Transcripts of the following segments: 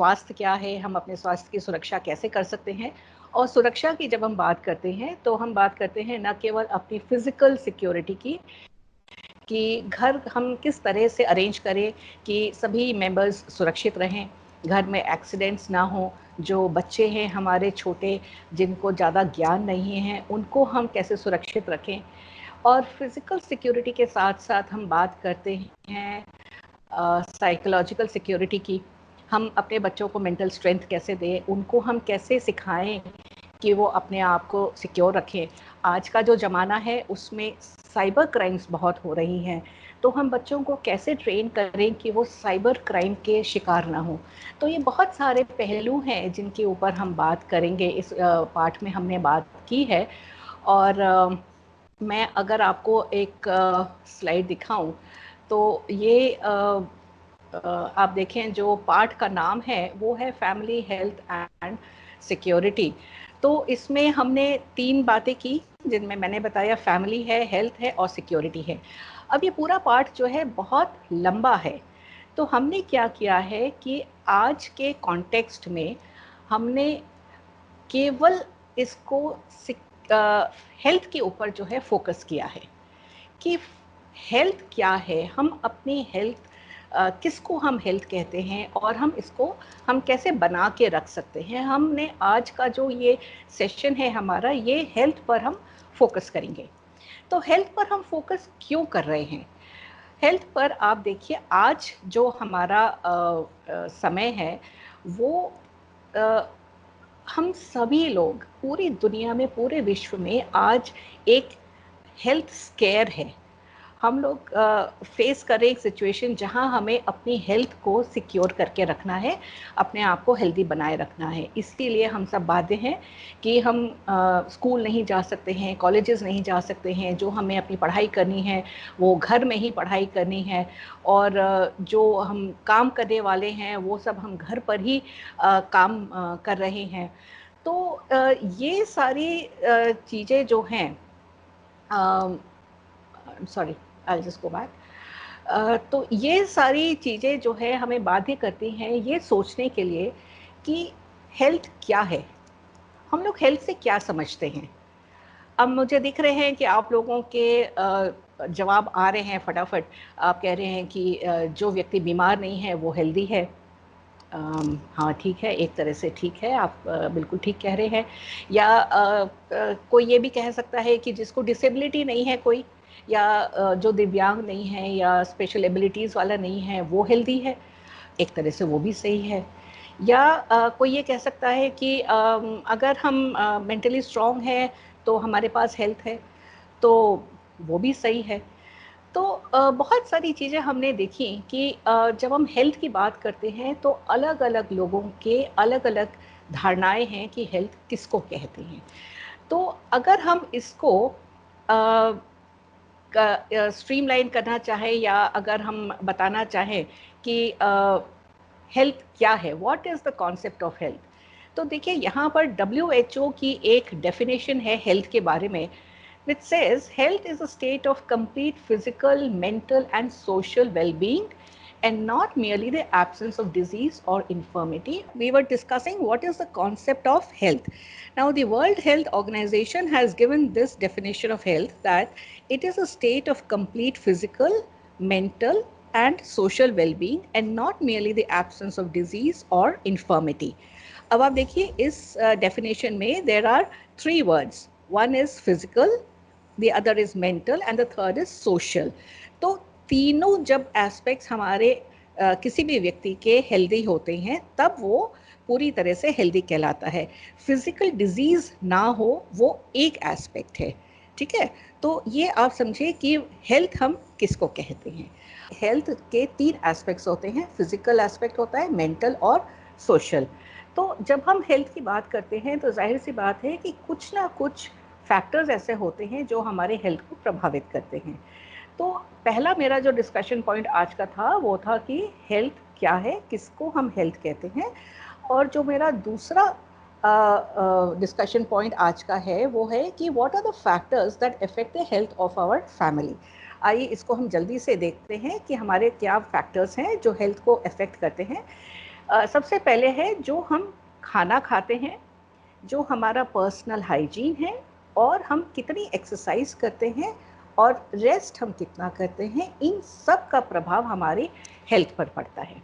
स्वास्थ्य क्या है, हम अपने स्वास्थ्य की सुरक्षा कैसे कर सकते हैं। और सुरक्षा की जब हम बात करते हैं तो हम बात करते हैं न केवल अपनी फिजिकल सिक्योरिटी की, कि घर हम किस तरह से अरेंज करें कि सभी मेंबर्स सुरक्षित रहें, घर में एक्सीडेंट्स ना हो, जो बच्चे हैं हमारे छोटे जिनको ज़्यादा ज्ञान नहीं है उनको हम कैसे सुरक्षित रखें। और फिज़िकल सिक्योरिटी के साथ साथ हम बात करते हैं साइकोलॉजिकल सिक्योरिटी की। हम अपने बच्चों को मेंटल स्ट्रेंथ कैसे दें, उनको हम कैसे सिखाएं कि वो अपने आप को सिक्योर रखें। आज का जो ज़माना है उसमें साइबर क्राइम्स बहुत हो रही हैं, तो हम बच्चों को कैसे ट्रेन करें कि वो साइबर क्राइम के शिकार ना हो। तो ये बहुत सारे पहलू हैं जिनके ऊपर हम बात करेंगे, इस पाठ में हमने बात की है। और मैं अगर आपको एक स्लाइड दिखाऊं तो ये आप देखें जो पाठ का नाम है वो है फैमिली हेल्थ एंड सिक्योरिटी। तो इसमें हमने 3 बातें की जिनमें मैंने बताया फैमिली है, हेल्थ है और सिक्योरिटी है। अब ये पूरा पाठ जो है बहुत लंबा है, तो हमने क्या किया है कि आज के कॉन्टेक्स्ट में हमने केवल इसको हेल्थ के ऊपर जो है फोकस किया है कि हेल्थ क्या है, हम अपनी हेल्थ किसको हम हेल्थ कहते हैं और हम कैसे बना के रख सकते हैं। हमने आज का जो ये सेशन है हमारा, ये हेल्थ पर हम फोकस करेंगे। तो हेल्थ पर हम फोकस क्यों कर रहे हैं? हेल्थ पर आप देखिए आज जो हमारा समय है वो आ, हम सभी लोग पूरी दुनिया में, पूरे विश्व में आज एक हेल्थ स्केयर है। हम लोग फेस कर रहे एक सिचुएशन जहां हमें अपनी हेल्थ को सिक्योर करके रखना है, अपने आप को हेल्दी बनाए रखना है। इसीलिए हम सब बाध्य हैं कि हम स्कूल नहीं जा सकते हैं, कॉलेजेस नहीं जा सकते हैं, जो हमें अपनी पढ़ाई करनी है वो घर में ही पढ़ाई करनी है। और जो हम काम करने वाले हैं वो सब हम घर पर ही काम कर रहे हैं। तो ये सारी चीज़ें जो हैं, sorry I just go back. तो ये सारी चीज़ें जो है हमें बाध्य करती हैं ये सोचने के लिए कि हेल्थ क्या है, हम लोग हेल्थ से क्या समझते हैं। अब मुझे दिख रहे हैं कि आप लोगों के जवाब आ रहे हैं फटाफट। आप कह रहे हैं कि जो व्यक्ति बीमार नहीं है वो हेल्दी है। हाँ ठीक है, एक तरह से ठीक है, आप बिल्कुल ठीक कह रहे हैं। या कोई ये भी कह सकता है कि जिसको डिसेबिलिटी नहीं है कोई, या जो दिव्यांग नहीं है या स्पेशल एबिलिटीज़ वाला नहीं है वो हेल्दी है। एक तरह से वो भी सही है। या कोई ये कह सकता है कि अगर हम मेंटली स्ट्रॉन्ग हैं तो हमारे पास हेल्थ है, तो वो भी सही है। तो बहुत सारी चीज़ें हमने देखी कि जब हम हेल्थ की बात करते हैं तो अलग अलग लोगों के अलग अलग धारणाएं हैं कि हेल्थ किसको कहते हैं। तो अगर हम इसको स्ट्रीमलाइन करना चाहें या अगर हम बताना चाहें कि हेल्थ क्या है, what is the concept of health, तो देखिए यहाँ पर WHO की एक डेफिनेशन है हेल्थ के बारे में, which says health is a state of complete physical, mental and social well-being and not merely the absence of disease or infirmity. We were discussing what is the concept of health. Now the World Health Organization has given this definition of health, that it is a state of complete physical, mental and social well-being and not merely the absence of disease or infirmity. अब आप देखिए इस definition में there are 3 words, one is physical, the other is mental and the third is social. तो तीनों जब aspects हमारे किसी भी व्यक्ति के हेल्दी होते हैं तब वो पूरी तरह से हेल्दी कहलाता है। फिजिकल डिजीज ना हो वो एक एस्पेक्ट है, ठीक है। तो ये आप समझिए कि हेल्थ हम किसको कहते हैं। हेल्थ के 3 एस्पेक्ट्स होते हैं, फिजिकल एस्पेक्ट होता है, मेंटल और सोशल। तो जब हम हेल्थ की बात करते हैं तो जाहिर सी बात है कि कुछ ना कुछ फैक्टर्स ऐसे होते हैं जो हमारे हेल्थ को प्रभावित करते हैं। तो पहला मेरा जो डिस्कशन पॉइंट आज का था वो था कि हेल्थ क्या है, किसको हम हेल्थ कहते हैं। और जो मेरा दूसरा डिस्कशन पॉइंट आज का है वो है कि what are the factors that affect the health of our family. आइए इसको हम जल्दी से देखते हैं कि हमारे क्या फैक्टर्स हैं जो हेल्थ को अफेक्ट करते हैं। सबसे पहले है जो हम खाना खाते हैं, जो हमारा पर्सनल हाइजीन है, और हम कितनी एक्सरसाइज करते हैं और रेस्ट हम कितना करते हैं, इन सब का प्रभाव हमारी हेल्थ पर पड़ता है।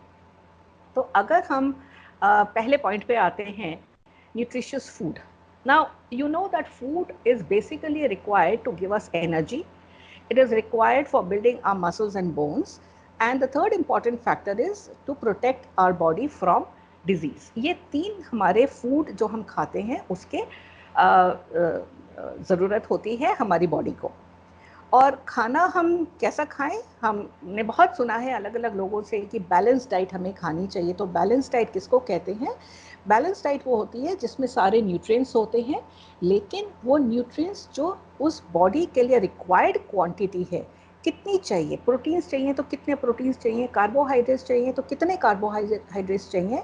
तो अगर हम पहले पॉइंट पे आते हैं, nutritious food. Now you know that food is basically required to give us energy, it is required for building our muscles and bones, and the third important factor is to protect our body from disease. ये तीन हमारे food जो हम खाते हैं उसके ज़रूरत होती है हमारी बॉडी को। और खाना हम कैसा खाएं, हमने बहुत सुना है अलग अलग लोगों से कि बैलेंस डाइट हमें खानी चाहिए। तो बैलेंस डाइट किसको कहते हैं? बैलेंस डाइट वो होती है जिसमें सारे न्यूट्रिएंट्स होते हैं, लेकिन वो न्यूट्रिएंट्स जो उस बॉडी के लिए रिक्वायर्ड क्वांटिटी है, कितनी चाहिए, प्रोटीन्स चाहिए तो कितने प्रोटीन्स चाहिए, कार्बोहाइड्रेट्स चाहिए तो कितने कार्बोहाइड्रेट्स चाहिए,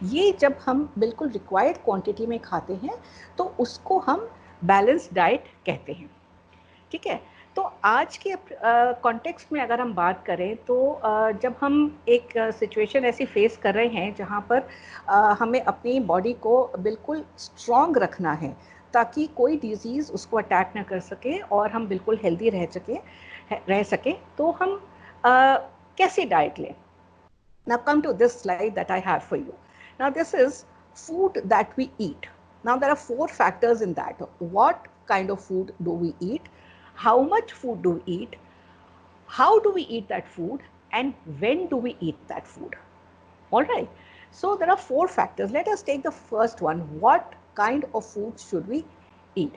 ये जब हम बिल्कुल रिक्वायर्ड क्वांटिटी में खाते हैं तो उसको हम बैलेंस डाइट कहते हैं। ठीक है, तो आज के कॉन्टेक्स्ट में अगर हम बात करें तो जब हम एक सिचुएशन ऐसी फेस कर रहे हैं जहाँ पर हमें अपनी बॉडी को बिल्कुल स्ट्रॉन्ग रखना है ताकि कोई डिजीज़ उसको अटैक ना कर सके और हम बिल्कुल हेल्दी रह सके, तो हम कैसी डाइट लें? Now come to this slide that I have for you. Now this is food that we eat. Now there are 4 factors in that. What kind of food do we eat? How much food do we eat? How do we eat that food? And when do we eat that food? All right. So there are 4 factors. Let us take the first one. What kind of food should we eat?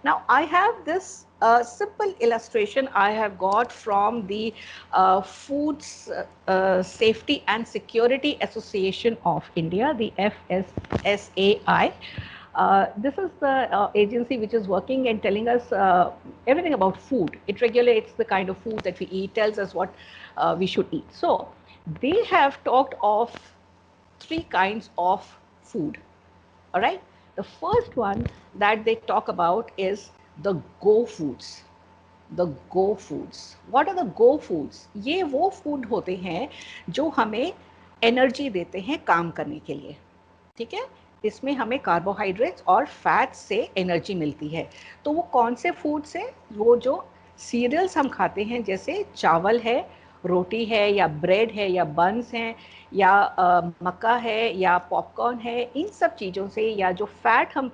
Now I have this simple illustration I have got from the Foods Safety and Security Association of India, the FSSAI. This is the agency which is working and telling us everything about food. It regulates the kind of food that we eat, tells us what we should eat. So they have talked of 3 kinds of food. All right. The first one that they talk about is the go foods. The go foods. What are the go foods? ये वो food होते हैं जो हमें energy देते हैं काम करने के लिए। ठीक है, इसमें हमें कार्बोहाइड्रेट्स और फैट्स से एनर्जी मिलती है। तो वो कौन से फूड्स हैं? वो जो सीरियल्स हम खाते हैं, जैसे चावल है, रोटी है, या ब्रेड है, या बन्स हैं, या मक्का है, या पॉपकॉर्न है, इन सब चीज़ों से, या जो फैट हम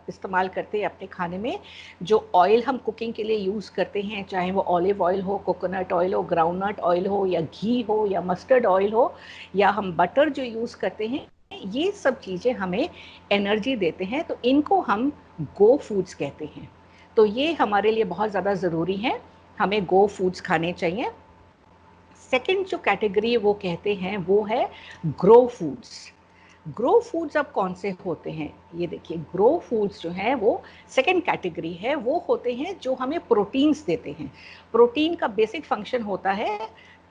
इस्तेमाल करते हैं अपने खाने में, जो ऑयल हम कुकिंग के लिए यूज़ करते हैं, चाहे वो ऑलिव ऑयल हो, कोकोनट ऑयल हो, ग्राउंडनट ऑयल हो, या घी हो, या मस्टर्ड ऑयल हो, या हम बटर जो यूज़ करते हैं, ये सब चीज़ें हमें एनर्जी देते हैं। तो इनको हम गो फूड्स कहते हैं। तो ये हमारे लिए बहुत ज़्यादा ज़रूरी है, हमें गो फूड्स खाने चाहिए। सेकंड जो कैटेगरी वो कहते हैं वो है ग्रो फूड्स। ग्रो फूड्स अब कौन से होते हैं? ये देखिए, ग्रो फूड्स जो हैं वो सेकंड कैटेगरी है। वो होते हैं जो हमें प्रोटीन्स देते हैं। प्रोटीन का बेसिक फंक्शन होता है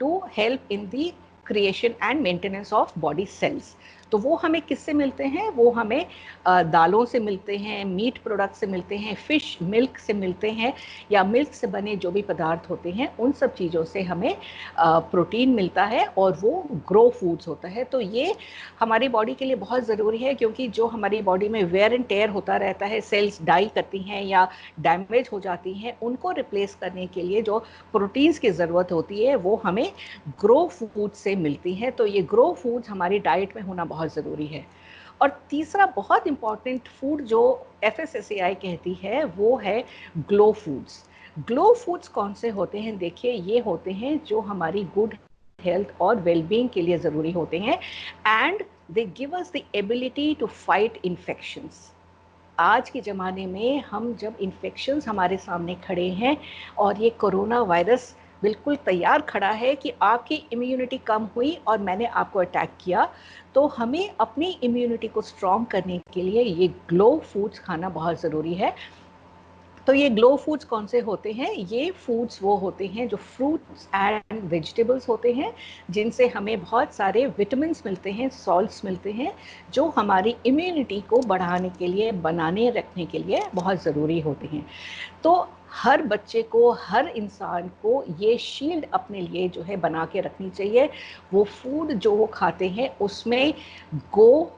to help in the creation and maintenance of body cells. तो वो हमें किससे मिलते हैं? वो हमें दालों से मिलते हैं, मीट प्रोडक्ट से मिलते हैं, फिश मिल्क से मिलते हैं, या मिल्क से बने जो भी पदार्थ होते हैं उन सब चीज़ों से हमें प्रोटीन मिलता है, और वो ग्रो फूड्स होता है। तो ये हमारी बॉडी के लिए बहुत ज़रूरी है, क्योंकि जो हमारी बॉडी में वेयर एंड टेयर होता रहता है, सेल्स डाई करती हैं या डैमेज हो जाती हैं, उनको रिप्लेस करने के लिए जो प्रोटीन्स की ज़रूरत होती है वो हमें ग्रो फूड से मिलती है। तो ये ग्रो फूड्स हमारी डाइट में होना बहुत ज़रूरी है। और तीसरा बहुत इम्पॉर्टेंट फूड जो FSSAI कहती है वो है ग्लो फूड्स। ग्लो फूड्स कौन से होते हैं? देखिए, ये होते हैं जो हमारी गुड हेल्थ और वेलबींग के लिए ज़रूरी होते हैं, and they give us the ability to fight infections. आज के ज़माने में हम जब इन्फेक्शंस हमारे सामने खड़े हैं और ये कोरोना वायरस बिल्कुल तैयार खड़ा है कि आपकी इम्यूनिटी कम हुई और मैंने आपको अटैक किया, तो हमें अपनी इम्यूनिटी को स्ट्रॉन्ग करने के लिए ये ग्लो फूड्स खाना बहुत ज़रूरी है। तो ये ग्लो फूड्स कौन से होते हैं? ये फूड्स वो होते हैं जो फ्रूट्स एंड वेजिटेबल्स होते हैं, जिनसे हमें बहुत सारे विटामिन्स मिलते हैं, सॉल्ट्स मिलते हैं, जो हमारी इम्यूनिटी को बढ़ाने के लिए, बनाने रखने के लिए बहुत ज़रूरी होते हैं। तो हर बच्चे को, हर इंसान को ये शील्ड अपने लिए जो है बना के रखनी चाहिए। वो फूड जो वो खाते हैं उसमें गो,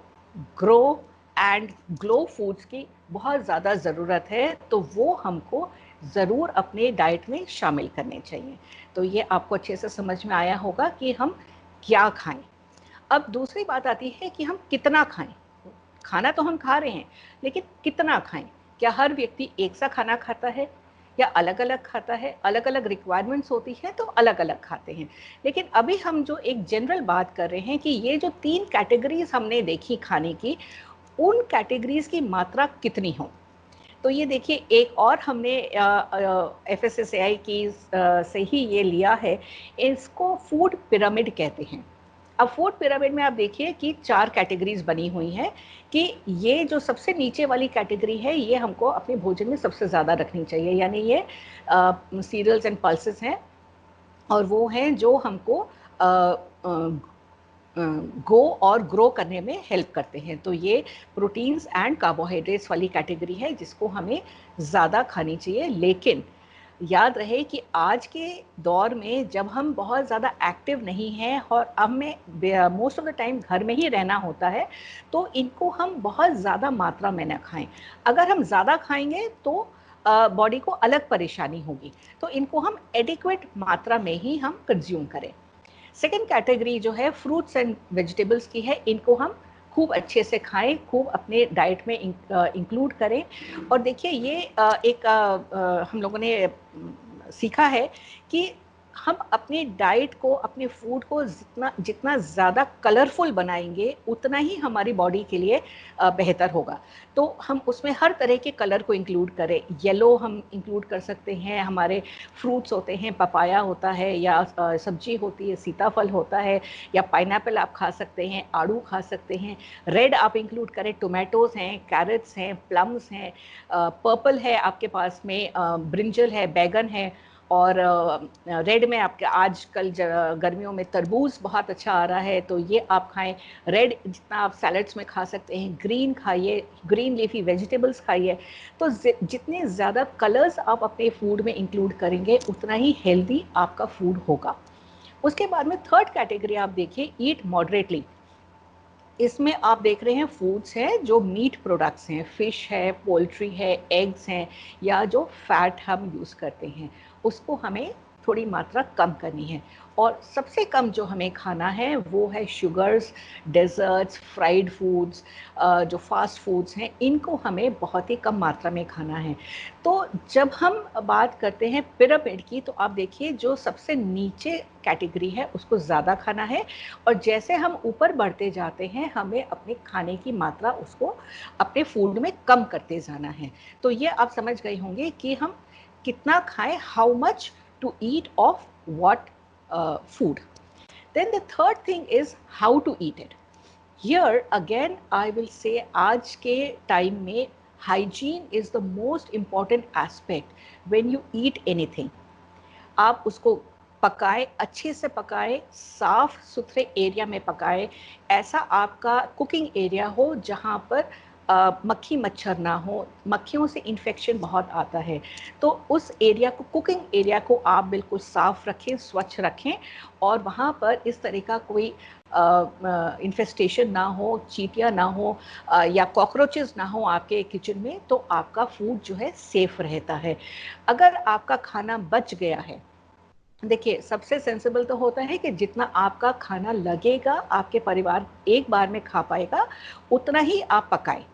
ग्रो एंड ग्लो फूड्स की बहुत ज़्यादा ज़रूरत है, तो वो हमको ज़रूर अपने डाइट में शामिल करने चाहिए। तो ये आपको अच्छे से समझ में आया होगा कि हम क्या खाएं। अब दूसरी बात आती है कि हम कितना खाएं। खाना तो हम खा रहे हैं, लेकिन कितना खाएं? क्या हर व्यक्ति एक सा खाना खाता है या अलग अलग खाता है? अलग अलग रिक्वायरमेंट्स होती है तो अलग अलग खाते हैं। लेकिन अभी हम जो एक जनरल बात कर रहे हैं कि ये जो 3 कैटेगरीज हमने देखी खाने की, उन कैटेगरीज की मात्रा कितनी हो। तो ये देखिए, एक और हमने FSSAI की से ही ये लिया है, इसको फूड पिरामिड कहते हैं। अब फूड पिरामिड में आप देखिए कि 4 कैटेगरीज बनी हुई हैं कि ये जो सबसे नीचे वाली कैटेगरी है, ये हमको अपने भोजन में सबसे ज़्यादा रखनी चाहिए, यानी ये सीरियल्स एंड पल्सेस हैं, और वो हैं जो हमको गो और ग्रो करने में हेल्प करते हैं। तो ये प्रोटीन्स एंड कार्बोहाइड्रेट्स वाली कैटेगरी है जिसको हमें ज़्यादा खानी चाहिए। लेकिन याद रहे कि आज के दौर में जब हम बहुत ज़्यादा एक्टिव नहीं हैं और हमें मोस्ट ऑफ द टाइम घर में ही रहना होता है, तो इनको हम बहुत ज़्यादा मात्रा में ना खाएं। अगर हम ज़्यादा खाएंगे तो बॉडी को अलग परेशानी होगी, तो इनको हम एडिक्वेट मात्रा में ही हम कंज्यूम करें। सेकेंड कैटेगरी जो है फ्रूट्स एंड वेजिटेबल्स की है, इनको हम खूब अच्छे से खाएं, खूब अपने डाइट में इंक्लूड करें। और देखिए, ये हम लोगों ने सीखा है कि हम अपने डाइट को, अपने फूड को जितना जितना ज़्यादा कलरफुल बनाएंगे, उतना ही हमारी बॉडी के लिए बेहतर होगा। तो हम उसमें हर तरह के कलर को इंक्लूड करें। येलो हम इंक्लूड कर सकते हैं, हमारे फ्रूट्स होते हैं, पपाया होता है, या सब्जी होती है, सीताफल होता है, या पाइनएप्पल आप खा सकते हैं, आड़ू खा सकते हैं। रेड आप इंक्लूड करें, टोमेटोज़ हैं, कैरेट्स हैं, प्लम्स हैं, पर्पल है आपके पास में, ब्रिंजल है, बैगन है। और रेड में आपके आजकल गर्मियों में तरबूज बहुत अच्छा आ रहा है, तो ये आप खाएं। रेड जितना आप सैलड्स में खा सकते हैं, ग्रीन खाइए, ग्रीन लीफी वेजिटेबल्स खाइए। तो जितने ज़्यादा कलर्स आप अपने फूड में इंक्लूड करेंगे, उतना ही हेल्दी आपका फूड होगा। उसके बाद में थर्ड कैटेगरी आप देखिए, ईट मॉडरेटली। इसमें आप देख रहे हैं फूड्स हैं जो मीट प्रोडक्ट्स हैं, फिश है, पोल्ट्री है, एग्स हैं, या जो फैट हम यूज़ करते हैं, उसको हमें थोड़ी मात्रा कम करनी है। और सबसे कम जो हमें खाना है वो है शुगर्स, डेजर्ट्स, फ्राइड फूड्स, जो फास्ट फूड्स हैं, इनको हमें बहुत ही कम मात्रा में खाना है। तो जब हम बात करते हैं पिरामिड की, तो आप देखिए जो सबसे नीचे कैटेगरी है उसको ज़्यादा खाना है, और जैसे हम ऊपर बढ़ते जाते हैं, हमें अपने खाने की मात्रा उसको अपने फूड में कम करते जाना है। तो ये आप समझ गए होंगे कि हम कितना खाएं, how much to eat of what food. Then the third thing is how to eat it. Here again I will say, आज के टाइम में hygiene is the most important aspect when you eat anything. आप उसको पकाएं, अच्छे से पकाएं, साफ सुथरे एरिया में पकाएं। ऐसा आपका कुकिंग एरिया हो जहाँ पर मक्खी मच्छर ना हो, मक्खियों से इन्फेक्शन बहुत आता है। तो उस एरिया को, कुकिंग एरिया को आप बिल्कुल साफ रखें, स्वच्छ रखें, और वहाँ पर इस तरह का कोई इन्फेस्टेशन ना हो, चींटियाँ ना हो, या कॉकरोचेस ना हो आपके किचन में, तो आपका फूड जो है सेफ रहता है। अगर आपका खाना बच गया है, देखिए सबसे सेंसिबल तो होता है कि जितना आपका खाना लगेगा, आपके परिवार एक बार में खा पाएगा, उतना ही आप पकाएं।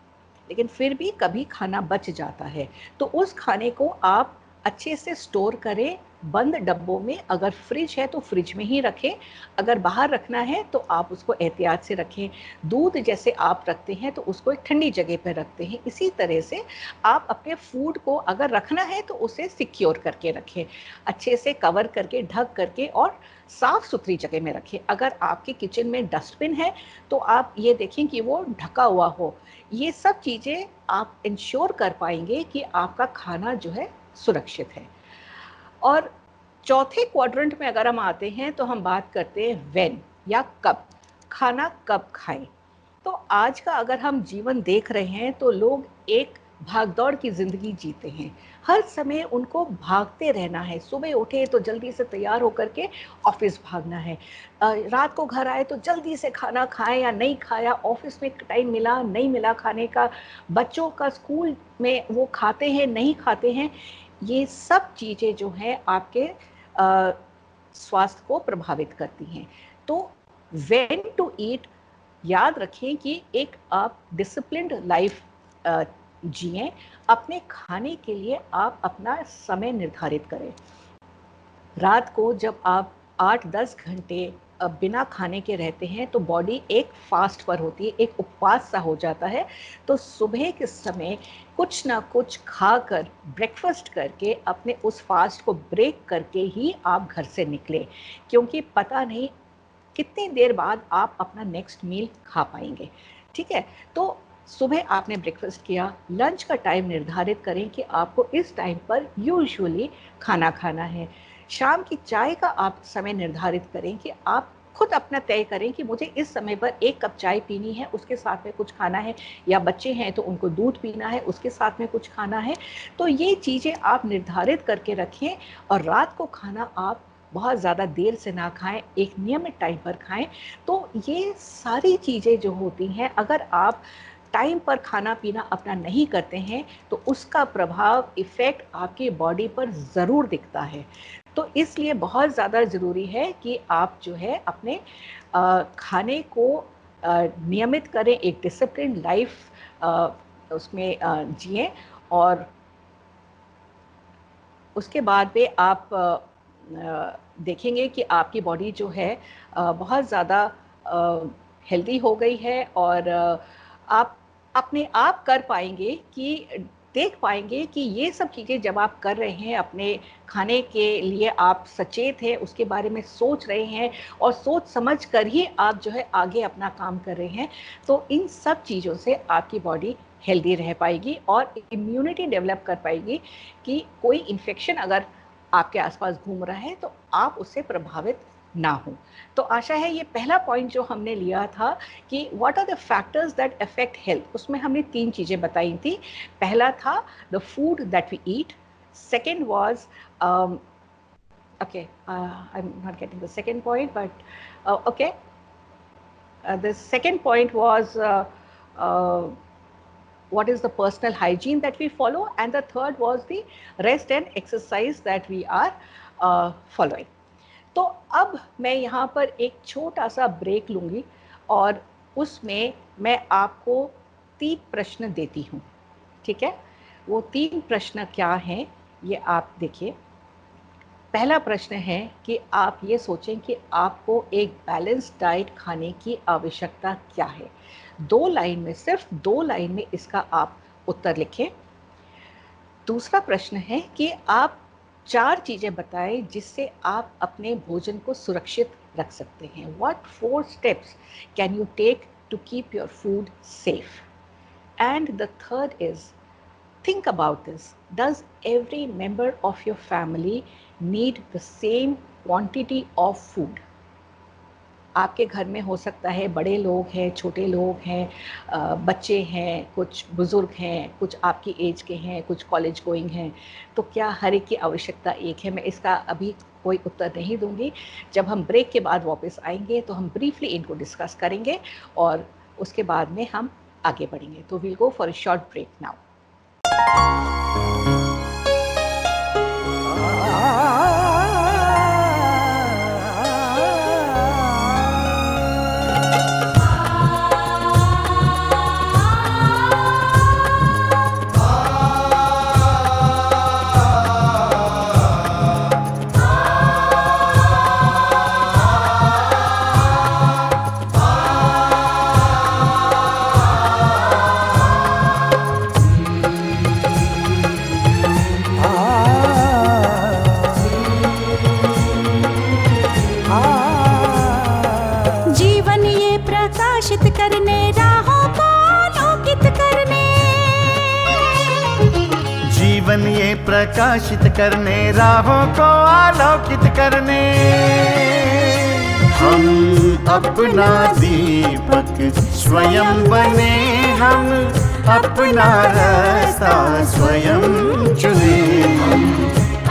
लेकिन फिर भी कभी खाना बच जाता है, तो उस खाने को आप अच्छे से स्टोर करें बंद डब्बों में। अगर फ्रिज है तो फ्रिज में ही रखें, अगर बाहर रखना है तो आप उसको एहतियात से रखें। दूध जैसे आप रखते हैं तो उसको एक ठंडी जगह पर रखते हैं, इसी तरह से आप अपने फूड को अगर रखना है तो उसे सिक्योर करके रखें, अच्छे से कवर करके, ढक करके, और साफ सुथरी जगह में रखें। अगर आपके किचन में डस्टबिन है तो आप ये देखें कि वो ढका हुआ हो। ये सब चीज़ें आप इंश्योर कर पाएंगे कि आपका खाना जो है सुरक्षित है। और चौथे क्वाड्रेंट में अगर हम आते हैं तो हम बात करते हैं व्हेन, या कब खाना कब खाएं। तो आज का अगर हम जीवन देख रहे हैं तो लोग एक भागदौड़ की ज़िंदगी जीते हैं। हर समय उनको भागते रहना है, सुबह उठे तो जल्दी से तैयार होकर के ऑफ़िस भागना है, रात को घर आए तो जल्दी से खाना खाएँ या नहीं खाया, ऑफ़िस में टाइम मिला, नहीं मिला खाने का, बच्चों का स्कूल में वो खाते हैं, नहीं खाते हैं, ये सब चीज़ें जो हैं आपके स्वास्थ्य को प्रभावित करती हैं। तो व्हेन टू ईट, याद रखें कि एक आप डिसिप्लिन्ड लाइफ जिएं, अपने खाने के लिए आप अपना समय निर्धारित करें। रात को जब आप 8-10 घंटे बिना खाने के रहते हैं तो बॉडी एक फास्ट पर होती है, एक उपवास सा हो जाता है। तो सुबह के समय कुछ ना कुछ खाकर, ब्रेकफास्ट करके अपने उस फास्ट को ब्रेक करके ही आप घर से निकलें, क्योंकि पता नहीं कितनी देर बाद आप अपना नेक्स्ट मील खा पाएंगे। ठीक है, तो सुबह आपने ब्रेकफास्ट किया, लंच का टाइम निर्धारित करें कि आपको इस टाइम पर यूजुअली खाना खाना है। शाम की चाय का आप समय निर्धारित करें कि आप खुद अपना तय करें कि मुझे इस समय पर 1 कप चाय पीनी है, उसके साथ में कुछ खाना है, या बच्चे हैं तो उनको दूध पीना है, उसके साथ में कुछ खाना है। तो ये चीज़ें आप निर्धारित करके रखें, और रात को खाना आप बहुत ज़्यादा देर से ना खाएं, एक नियमित टाइम पर खाएं। तो ये सारी चीज़ें जो होती हैं, अगर आप टाइम पर खाना पीना अपना नहीं करते हैं तो उसका प्रभाव, इफ़ेक्ट आपकी बॉडी पर ज़रूर दिखता है। तो इसलिए बहुत ज़्यादा ज़रूरी है कि आप जो है अपने खाने को नियमित करें, एक डिसिप्लिन लाइफ उसमें जिएं, और उसके बाद में आप देखेंगे कि आपकी बॉडी जो है बहुत ज़्यादा हेल्दी हो गई है, और आप अपने आप कर पाएंगे कि देख पाएंगे कि ये सब चीज़ें जब आप कर रहे हैं, अपने खाने के लिए आप सचेत हैं, उसके बारे में सोच रहे हैं, और सोच समझ कर ही आप जो है आगे अपना काम कर रहे हैं, तो इन सब चीज़ों से आपकी बॉडी हेल्दी रह पाएगी और इम्यूनिटी डेवलप कर पाएगी कि कोई इन्फेक्शन अगर आपके आसपास घूम रहा है तो आप उससे प्रभावित ना हो। तो आशा है ये पहला पॉइंट जो हमने लिया था कि what are the factors that affect health, उसमें हमने 3 चीज़ें बताई थी। पहला था the food that we eat, second was okay, I'm not getting the second point, but okay, the second point was what is the personal hygiene that we follow, and the third was the rest and exercise that we are following. तो अब मैं यहाँ पर एक छोटा सा break लूँगी, और उसमें मैं आपको 3 प्रश्न देती हूँ। ठीक है, वो 3 प्रश्न क्या हैं ये आप देखिए। पहला प्रश्न है कि आप ये सोचें कि आपको एक बैलेंस्ड डाइट खाने की आवश्यकता क्या है। 2 लाइन में, सिर्फ 2 लाइन में इसका आप उत्तर लिखें। दूसरा प्रश्न है कि आप 4 चीज़ें बताएं जिससे आप अपने भोजन को सुरक्षित रख सकते हैं। What 4 steps can you take to keep your food safe? And the third is, think about this. Does every member of your family need the same quantity of food? आपके घर में हो सकता है बड़े लोग हैं, छोटे लोग हैं, बच्चे हैं, कुछ बुज़ुर्ग हैं, कुछ आपकी एज के हैं, कुछ कॉलेज गोइंग हैं। तो क्या हर एक की आवश्यकता एक है? मैं इसका अभी कोई उत्तर नहीं दूंगी। जब हम ब्रेक के बाद वापस आएंगे तो हम ब्रीफली इनको डिस्कस करेंगे, और उसके बाद में हम आगे बढ़ेंगे। तो we'll go for a short break now. प्रकाशित करने, राहों को आलोकित करने, हम अपना दीपक स्वयं बने, हम अपना रास्ता स्वयं चुने।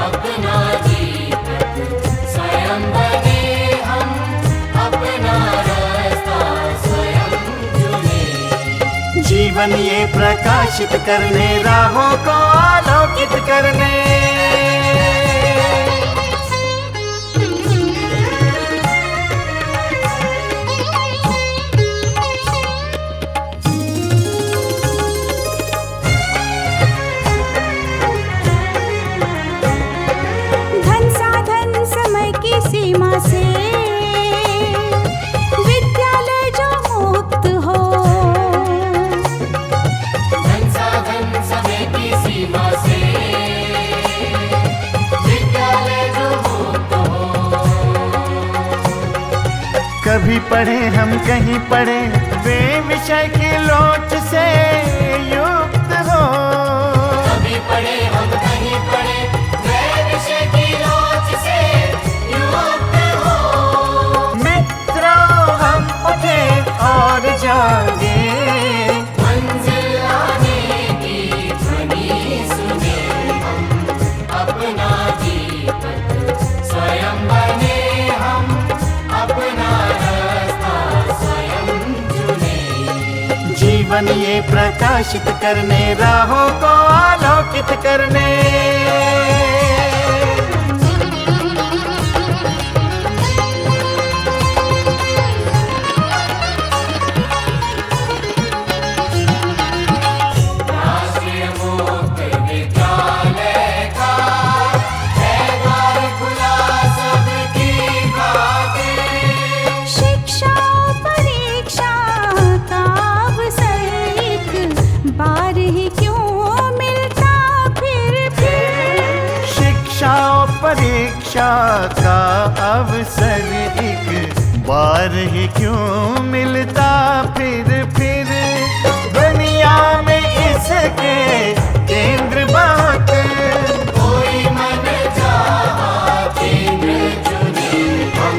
अपना जीवन स्वयं बने हम, अपना रास्ता स्वयं चुने। जीवन ये प्रकाशित करने, राहों को आलोकित करने। सीमा से विद्यालय जो मुक्त हो, धन साधन समय की सीमा से विद्यालय जो मुक्त हो। कभी पढ़े हम कहीं पढ़े, वे विषय की लोच से युक्त हो। कभी पढ़े हम कहीं पढ़े, वे विषय की लोच से युक्त हो। मित्रों हम उठे और जागे, मंजिल आने की ध्वनि सुने हम, अपना जीवन स्वयं बने हम, अपना रास्ता स्वयं चुने। जीवन ये प्रकाशित करने, राहों को आलोकित करने। राष्ट्रीय मुक्त विद्यालय का है द्वार खुला सबकी खातिर। शिक्षा परीक्षा का अवसर एक बार ही क्यों मिलता फिर। शिक्षा और परीक्षा का अवसर एक बार ही क्यों मिलता फिर। दुनिया में इसके केंद्र बात, कोई मन चाहा केंद्र चुने हम,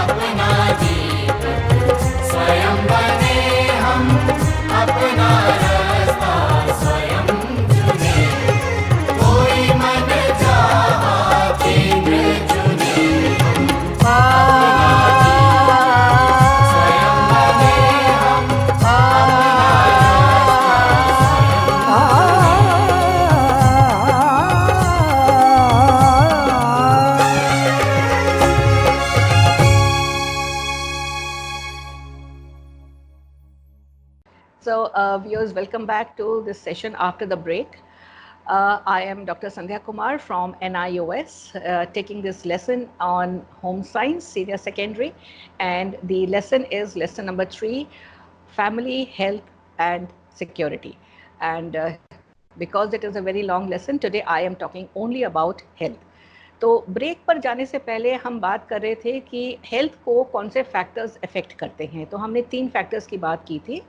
अपना जीवन स्वयं बने हम, अपना रास्ता स्वयं चुने। कोई मन चाहा केंद्र चुने हम, स्वयं बने हम, So, viewers, welcome back to this session after the break. I am Dr. Sandhya Kumar from NIOS, taking this lesson on home science, senior secondary, and the lesson is lesson number 3, family, health and security. And because it is a very long lesson, today I am talking only about health. तो break पर जाने से पहले हम बात कर रहे थे कि हेल्थ को कौन से फैक्टर्स अफेक्ट करते हैं। तो हमने 3 फैक्टर्स की बात की थी,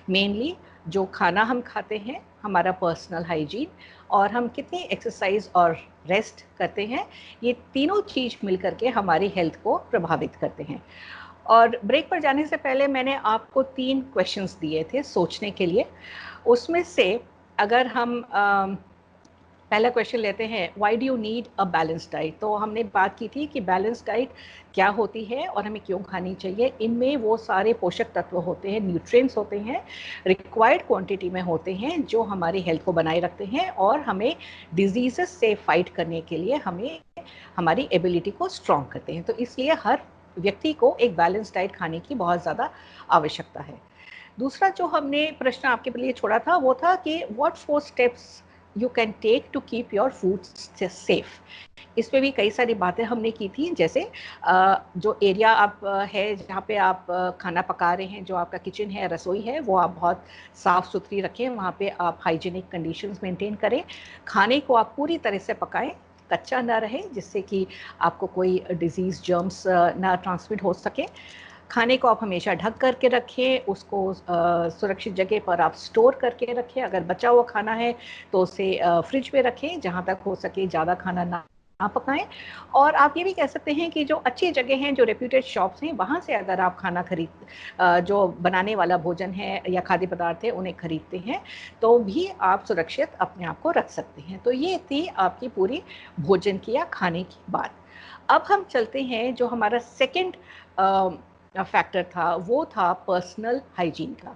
मेनली जो खाना हम खाते हैं, हमारा पर्सनल हाइजीन और हम कितनी एक्सरसाइज और रेस्ट करते हैं, ये तीनों चीज़ मिल करके हमारी हेल्थ को प्रभावित करते हैं। और ब्रेक पर जाने से पहले मैंने आपको 3 क्वेश्चंस दिए थे सोचने के लिए। उसमें से अगर हम पहला क्वेश्चन लेते हैं, why do you need a balance diet. तो हमने बात की थी कि बैलेंस डाइट क्या होती है और हमें क्यों खानी चाहिए। इनमें वो सारे पोषक तत्व होते हैं, न्यूट्रिएंट्स होते हैं, रिक्वायर्ड क्वांटिटी में होते हैं, जो हमारी हेल्थ को बनाए रखते हैं और हमें डिजीजेस से फाइट करने के लिए हमें हमारी एबिलिटी को स्ट्रॉन्ग करते हैं। तो इसलिए हर व्यक्ति को एक बैलेंस डाइट खाने की बहुत ज़्यादा आवश्यकता है। दूसरा जो हमने प्रश्न आपके लिए छोड़ा था वो था कि what 4 steps you can take to keep your food safe. इस पे भी कई सारी बातें हमने की थी, जैसे जो एरिया आप है जहाँ पे आप खाना पका रहे हैं, जो आपका किचन है, रसोई है, वो आप बहुत साफ़ सुथरी रखें, वहाँ पे आप हाइजीनिक कंडीशंस मेंटेन करें। खाने को आप पूरी तरह से पकाएं, कच्चा ना रहे, जिससे कि आपको कोई डिजीज़ जर्म्स ना ट्रांसमिट हो सके। खाने को आप हमेशा ढक करके रखें, उसको सुरक्षित जगह पर आप स्टोर करके रखें। अगर बचा हुआ खाना है तो उसे फ्रिज में रखें, जहाँ तक हो सके ज़्यादा खाना ना आप पकाएं। और आप ये भी कह सकते हैं कि जो अच्छी जगह हैं, जो रेप्यूटेड शॉप्स हैं, वहाँ से अगर आप खाना जो बनाने वाला भोजन है या खाद्य पदार्थ है उन्हें खरीदते हैं, तो भी आप सुरक्षित अपने आप को रख सकते हैं। तो ये थी आपकी पूरी भोजन की या खाने की बात। अब हम चलते हैं, जो हमारा सेकंड फैक्टर था वो था पर्सनल हाइजीन का।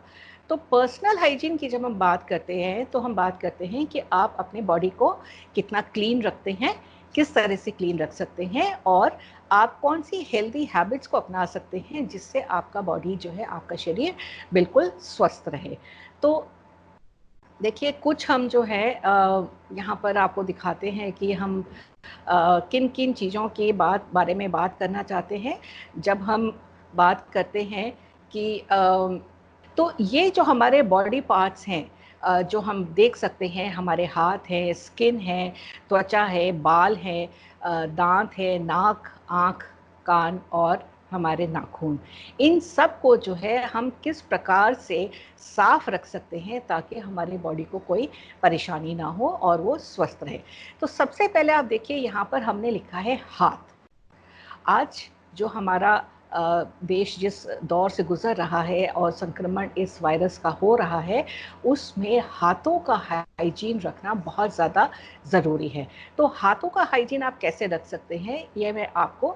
तो पर्सनल हाइजीन की जब हम बात करते हैं तो हम बात करते हैं कि आप अपने बॉडी को कितना क्लीन रखते हैं, किस तरह से क्लीन रख सकते हैं, और आप कौन सी हेल्दी हैबिट्स को अपना सकते हैं जिससे आपका बॉडी जो है, आपका शरीर बिल्कुल स्वस्थ रहे। तो देखिए, कुछ हम जो है यहाँ पर आपको दिखाते हैं कि हम किन किन चीज़ों के बारे में बात करना चाहते हैं। जब हम बात करते हैं कि तो ये जो हमारे बॉडी पार्ट्स हैं, जो हम देख सकते हैं, हमारे हाथ है, स्किन है, त्वचा है, बाल है, दांत है, नाक, आँख, कान और हमारे नाखून, इन सब को जो है हम किस प्रकार से साफ रख सकते हैं ताकि हमारी बॉडी को कोई परेशानी ना हो और वो स्वस्थ रहे। तो सबसे पहले आप देखिए, यहाँ पर हमने लिखा है हाथ। आज जो हमारा देश जिस दौर से गुजर रहा है और संक्रमण इस वायरस का हो रहा है, उसमें हाथों का हाइजीन रखना बहुत ज़्यादा ज़रूरी है। तो हाथों का हाइजीन आप कैसे रख सकते हैं, ये मैं आपको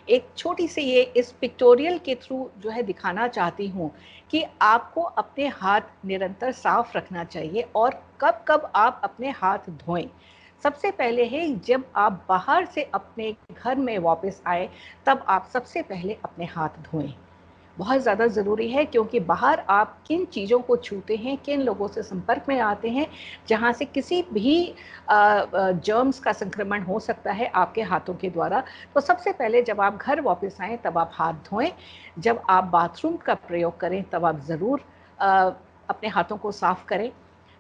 एक छोटी सी ये इस पिक्टोरियल के थ्रू जो है दिखाना चाहती हूँ कि आपको अपने हाथ निरंतर साफ रखना चाहिए और कब कब आप अपने हाथ धोएं। सबसे पहले है, जब आप बाहर से अपने घर में वापस आए तब आप सबसे पहले अपने हाथ धोएं। बहुत ज़्यादा ज़रूरी है, क्योंकि बाहर आप किन चीज़ों को छूते हैं, किन लोगों से संपर्क में आते हैं, जहाँ से किसी भी जर्म्स का संक्रमण हो सकता है आपके हाथों के द्वारा। तो सबसे पहले जब आप घर वापस आएँ तब आप हाथ धोएं। जब आप बाथरूम का प्रयोग करें तब आप ज़रूर अपने हाथों को साफ़ करें।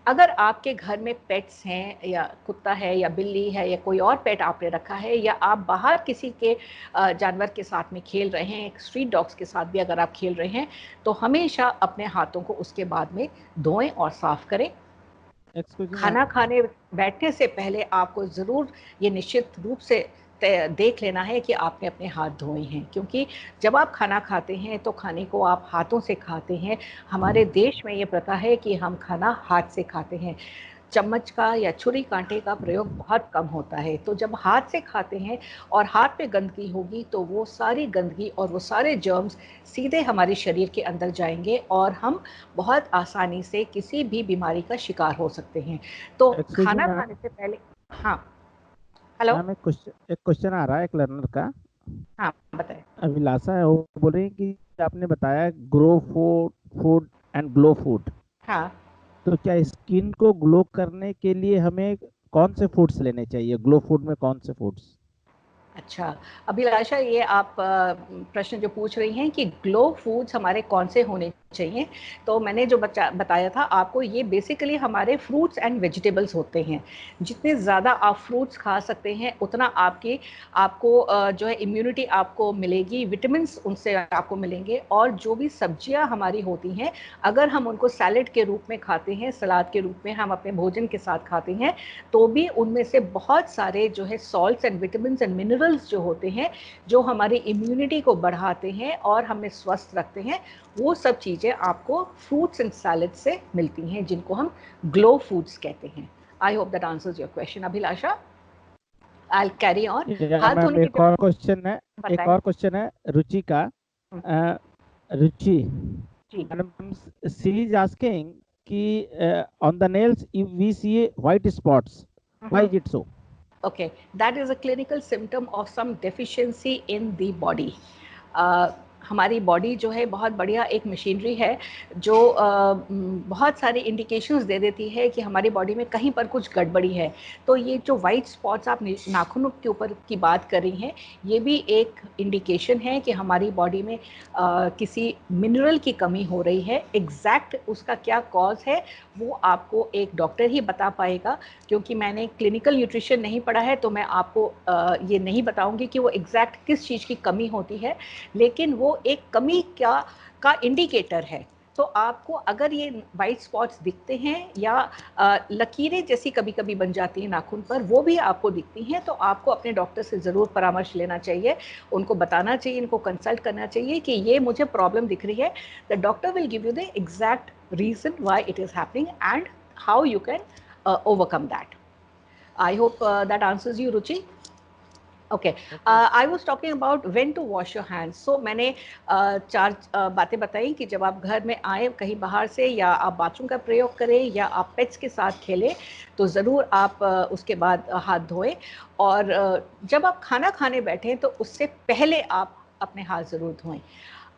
अगर आपके घर में पेट्स हैं, या कुत्ता है या बिल्ली है या कोई और पेट आपने रखा है, या आप बाहर किसी के जानवर के साथ में खेल रहे हैं, स्ट्रीट डॉग्स के साथ भी अगर आप खेल रहे हैं, तो हमेशा अपने हाथों को उसके बाद में धोएं और साफ करें। खाना खाने बैठने से पहले आपको ज़रूर ये निश्चित रूप से देख लेना है कि आपने अपने हाथ धोए हैं, क्योंकि जब आप खाना खाते हैं तो खाने को आप हाथों से खाते हैं। हमारे देश में ये प्रथा है कि हम खाना हाथ से खाते हैं, चम्मच का या छुरी कांटे का प्रयोग बहुत कम होता है। तो जब हाथ से खाते हैं और हाथ पे गंदगी होगी तो वो सारी गंदगी और वो सारे जर्म्स सीधे हमारे शरीर के अंदर जाएंगे और हम बहुत आसानी से किसी भी बीमारी का शिकार हो सकते हैं। तो खाना खाने से पहले, हाँ, हेलो, एक क्वेश्चन आ रहा है एक लर्नर का। हाँ बताएं। अभिलाषा है, वो बोल रही है कि आपने बताया grow food and glow food. हाँ, तो क्या स्किन को ग्लो करने के लिए हमें कौन से फूड्स लेने चाहिए? ग्लो फूड में कौन से फूड्स? अच्छा अभिलाषा, ये आप प्रश्न जो पूछ रही हैं कि ग्लो फूड्स हमारे कौन से होने चाहिए, तो मैंने जो बताया था आपको, ये बेसिकली हमारे फ्रूट्स एंड वेजिटेबल्स होते हैं। जितने ज़्यादा आप फ्रूट्स खा सकते हैं उतना आपको जो है इम्यूनिटी आपको मिलेगी, विटामिन्स उनसे आपको मिलेंगे। और जो भी सब्जियां हमारी होती हैं, अगर हम उनको सैलेड के रूप में खाते हैं, सलाद के रूप में हम अपने भोजन के साथ खाते हैं, तो भी उनमें से बहुत सारे जो है salts and vitamins and minerals जो होते हैं, जो हमारी इम्यूनिटी को बढ़ाते हैं और हमें स्वस्थ रखते हैं, वो सब चीज़ें आपको फ्रूट्स एंड सैलेड से मिलती हैं, जिनको हम ग्लो फूड्स कहते हैं। I hope that answers your question Abhilasha. I will carry on. एक और क्वेश्चन है रुचि का। रुचि, शी इज आस्किंग कि on the nails we see white spots, why is it so? Okay, that is a clinical symptom of some deficiency in the body. हमारी body जो है बहुत बढ़िया एक मशीनरी है जो बहुत सारे इंडिकेशंस दे देती है कि हमारी बॉडी में कहीं पर कुछ गड़बड़ी है। तो ये जो वाइट स्पॉट्स आप नाखूनों के ऊपर की बात कर रही हैं, ये भी एक इंडिकेशन है कि हमारी बॉडी में किसी मिनरल की कमी हो रही है। एग्जैक्ट उसका क्या कॉज है वो आपको एक डॉक्टर ही बता पाएगा, क्योंकि मैंने क्लिनिकल न्यूट्रिशन नहीं पढ़ा है, तो मैं आपको ये नहीं बताऊंगी कि वो एग्जैक्ट किस चीज़ की कमी होती है, लेकिन वो एक कमी का इंडिकेटर है। तो आपको अगर ये वाइट स्पॉट्स दिखते हैं या लकीरें जैसी कभी कभी बन जाती हैं नाखून पर, वो भी आपको दिखती हैं, तो आपको अपने डॉक्टर से ज़रूर परामर्श लेना चाहिए, उनको बताना चाहिए, इनको कंसल्ट करना चाहिए कि ये मुझे प्रॉब्लम दिख रही है. The doctor will give you the exact reason why it is happening and how you can overcome that. I hope that answers you, Ruchi. Okay. I was talking about when to wash your hands. So मैंने चार बातें बताई कि जब आप घर में आए कहीं बाहर से, या आप बाथरूम का प्रयोग करें, या आप पेट्स के साथ खेलें, तो ज़रूर आप उसके बाद हाथ धोएं. और जब आप खाना खाने बैठें तो उससे पहले आप अपने हाथ ज़रूर धोएं.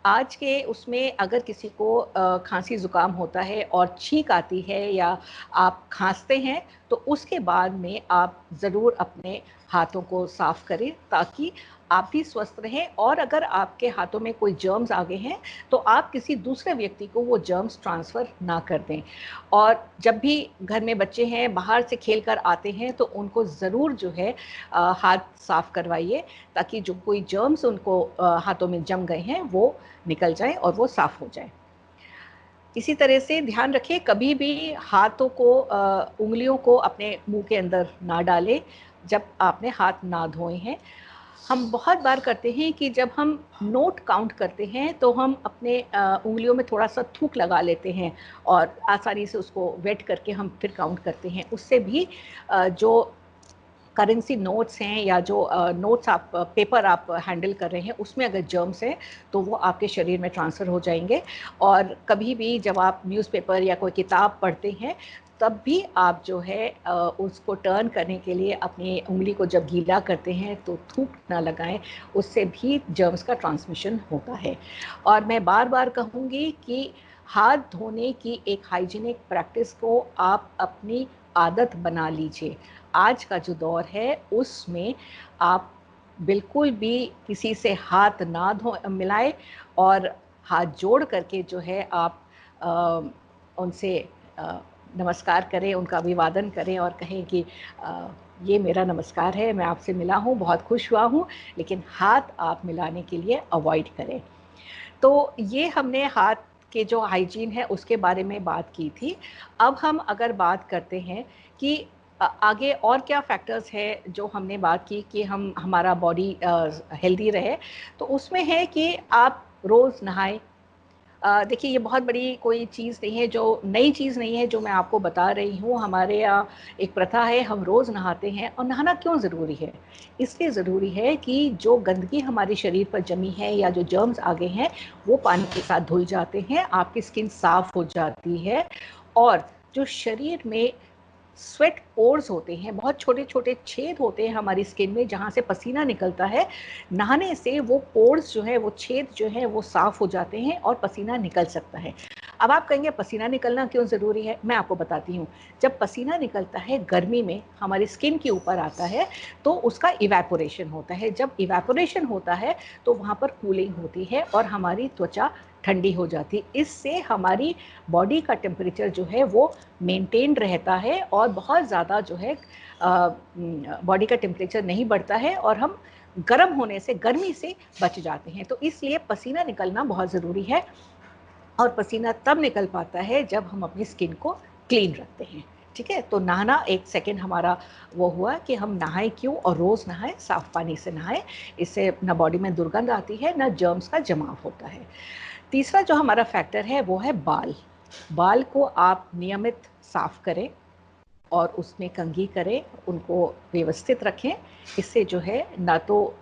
आज के उसमें अगर किसी को खांसी ज़ुकाम होता है और छींक आती है या आप खांसते हैं, तो उसके बाद में आप ज़रूर अपने हाथों को साफ़ करें ताकि आप भी स्वस्थ रहें. और अगर आपके हाथों में कोई जर्म्स आ गए हैं तो आप किसी दूसरे व्यक्ति को वो जर्म्स ट्रांसफ़र ना कर दें. और जब भी घर में बच्चे हैं बाहर से खेल कर आते हैं तो उनको ज़रूर जो है हाथ साफ़ करवाइए ताकि जो कोई जर्म्स उनको हाथों में जम गए हैं वो निकल जाएं और वो साफ़ हो जाए. इसी तरह से ध्यान रखें कभी भी हाथों को उंगलियों को अपने मुंह के अंदर ना डालें जब आपने हाथ ना धोए हैं. हम बहुत बार करते हैं कि जब हम नोट काउंट करते हैं तो हम अपने उंगलियों में थोड़ा सा थूक लगा लेते हैं और आसानी से उसको वेट करके हम फिर काउंट करते हैं. उससे भी जो करेंसी नोट्स हैं या जो नोट्स आप पेपर आप हैंडल कर रहे हैं उसमें अगर जर्म्स हैं तो वो आपके शरीर में ट्रांसफ़र हो जाएंगे. और कभी भी जब आप न्यूज़पेपर या कोई किताब पढ़ते हैं तब भी आप जो है उसको टर्न करने के लिए अपनी उंगली को जब गीला करते हैं तो थूक ना लगाएं, उससे भी जर्म्स का ट्रांसमिशन होता है. और मैं बार बार कहूँगी कि हाथ धोने की एक हाइजीनिक प्रैक्टिस को आप अपनी आदत बना लीजिए. आज का जो दौर है उसमें आप बिल्कुल भी किसी से हाथ ना मिलाएं और हाथ जोड़ करके जो है आप उनसे नमस्कार करें, उनका अभिवादन करें और कहें कि ये मेरा नमस्कार है, मैं आपसे मिला हूँ, बहुत खुश हुआ हूँ, लेकिन हाथ आप मिलाने के लिए अवॉइड करें. तो ये हमने हाथ के जो हाइजीन है उसके बारे में बात की थी. अब हम अगर बात करते हैं कि आगे और क्या फैक्टर्स है जो हमने बात की कि हम हमारा बॉडी हेल्दी रहे, तो उसमें है कि आप रोज़ नहाएं. देखिए ये बहुत बड़ी कोई चीज़ नहीं है, जो नई चीज़ नहीं है जो मैं आपको बता रही हूँ. हमारे यहाँ एक प्रथा है, हम रोज़ नहाते हैं. और नहाना क्यों ज़रूरी है? इसलिए ज़रूरी है कि जो गंदगी हमारे शरीर पर जमी है या जो जर्म्स आ गए हैं वो पानी के साथ धुल जाते हैं, आपकी स्किन साफ़ हो जाती है. और जो शरीर में स्वेट पोर्स होते हैं, बहुत छोटे छोटे छेद होते हैं हमारी स्किन में जहाँ से पसीना निकलता है, नहाने से वो पोर्स जो है, वो छेद जो है वो साफ़ हो जाते हैं और पसीना निकल सकता है. अब आप कहेंगे पसीना निकलना क्यों ज़रूरी है? मैं आपको बताती हूँ. जब पसीना निकलता है गर्मी में हमारी स्किन के ऊपर आता है तो उसका इवेपोरेशन होता है. जब इवेपोरेशन होता है तो वहाँ पर कूलिंग होती है और हमारी त्वचा ठंडी हो जाती है. इससे हमारी बॉडी का टेम्परेचर जो है वो मेंटेन रहता है और बहुत ज़्यादा जो है बॉडी का टेम्परेचर नहीं बढ़ता है और हम गर्म होने से, गर्मी से बच जाते हैं. तो इसलिए पसीना निकलना बहुत ज़रूरी है. और पसीना तब निकल पाता है जब हम अपनी स्किन को क्लीन रखते हैं. ठीक है, तो नहाना एक सेकेंड हमारा वो हुआ कि हम नहाएं क्यों और रोज़ नहाएं, साफ़ पानी से नहाएं. इससे ना बॉडी में दुर्गंध आती है, ना जर्म्स का जमाव होता है. तीसरा जो हमारा फैक्टर है वो है बाल. बाल को आप नियमित साफ़ करें और उसमें कंघी करें, उनको व्यवस्थित रखें. इससे जो है ना तो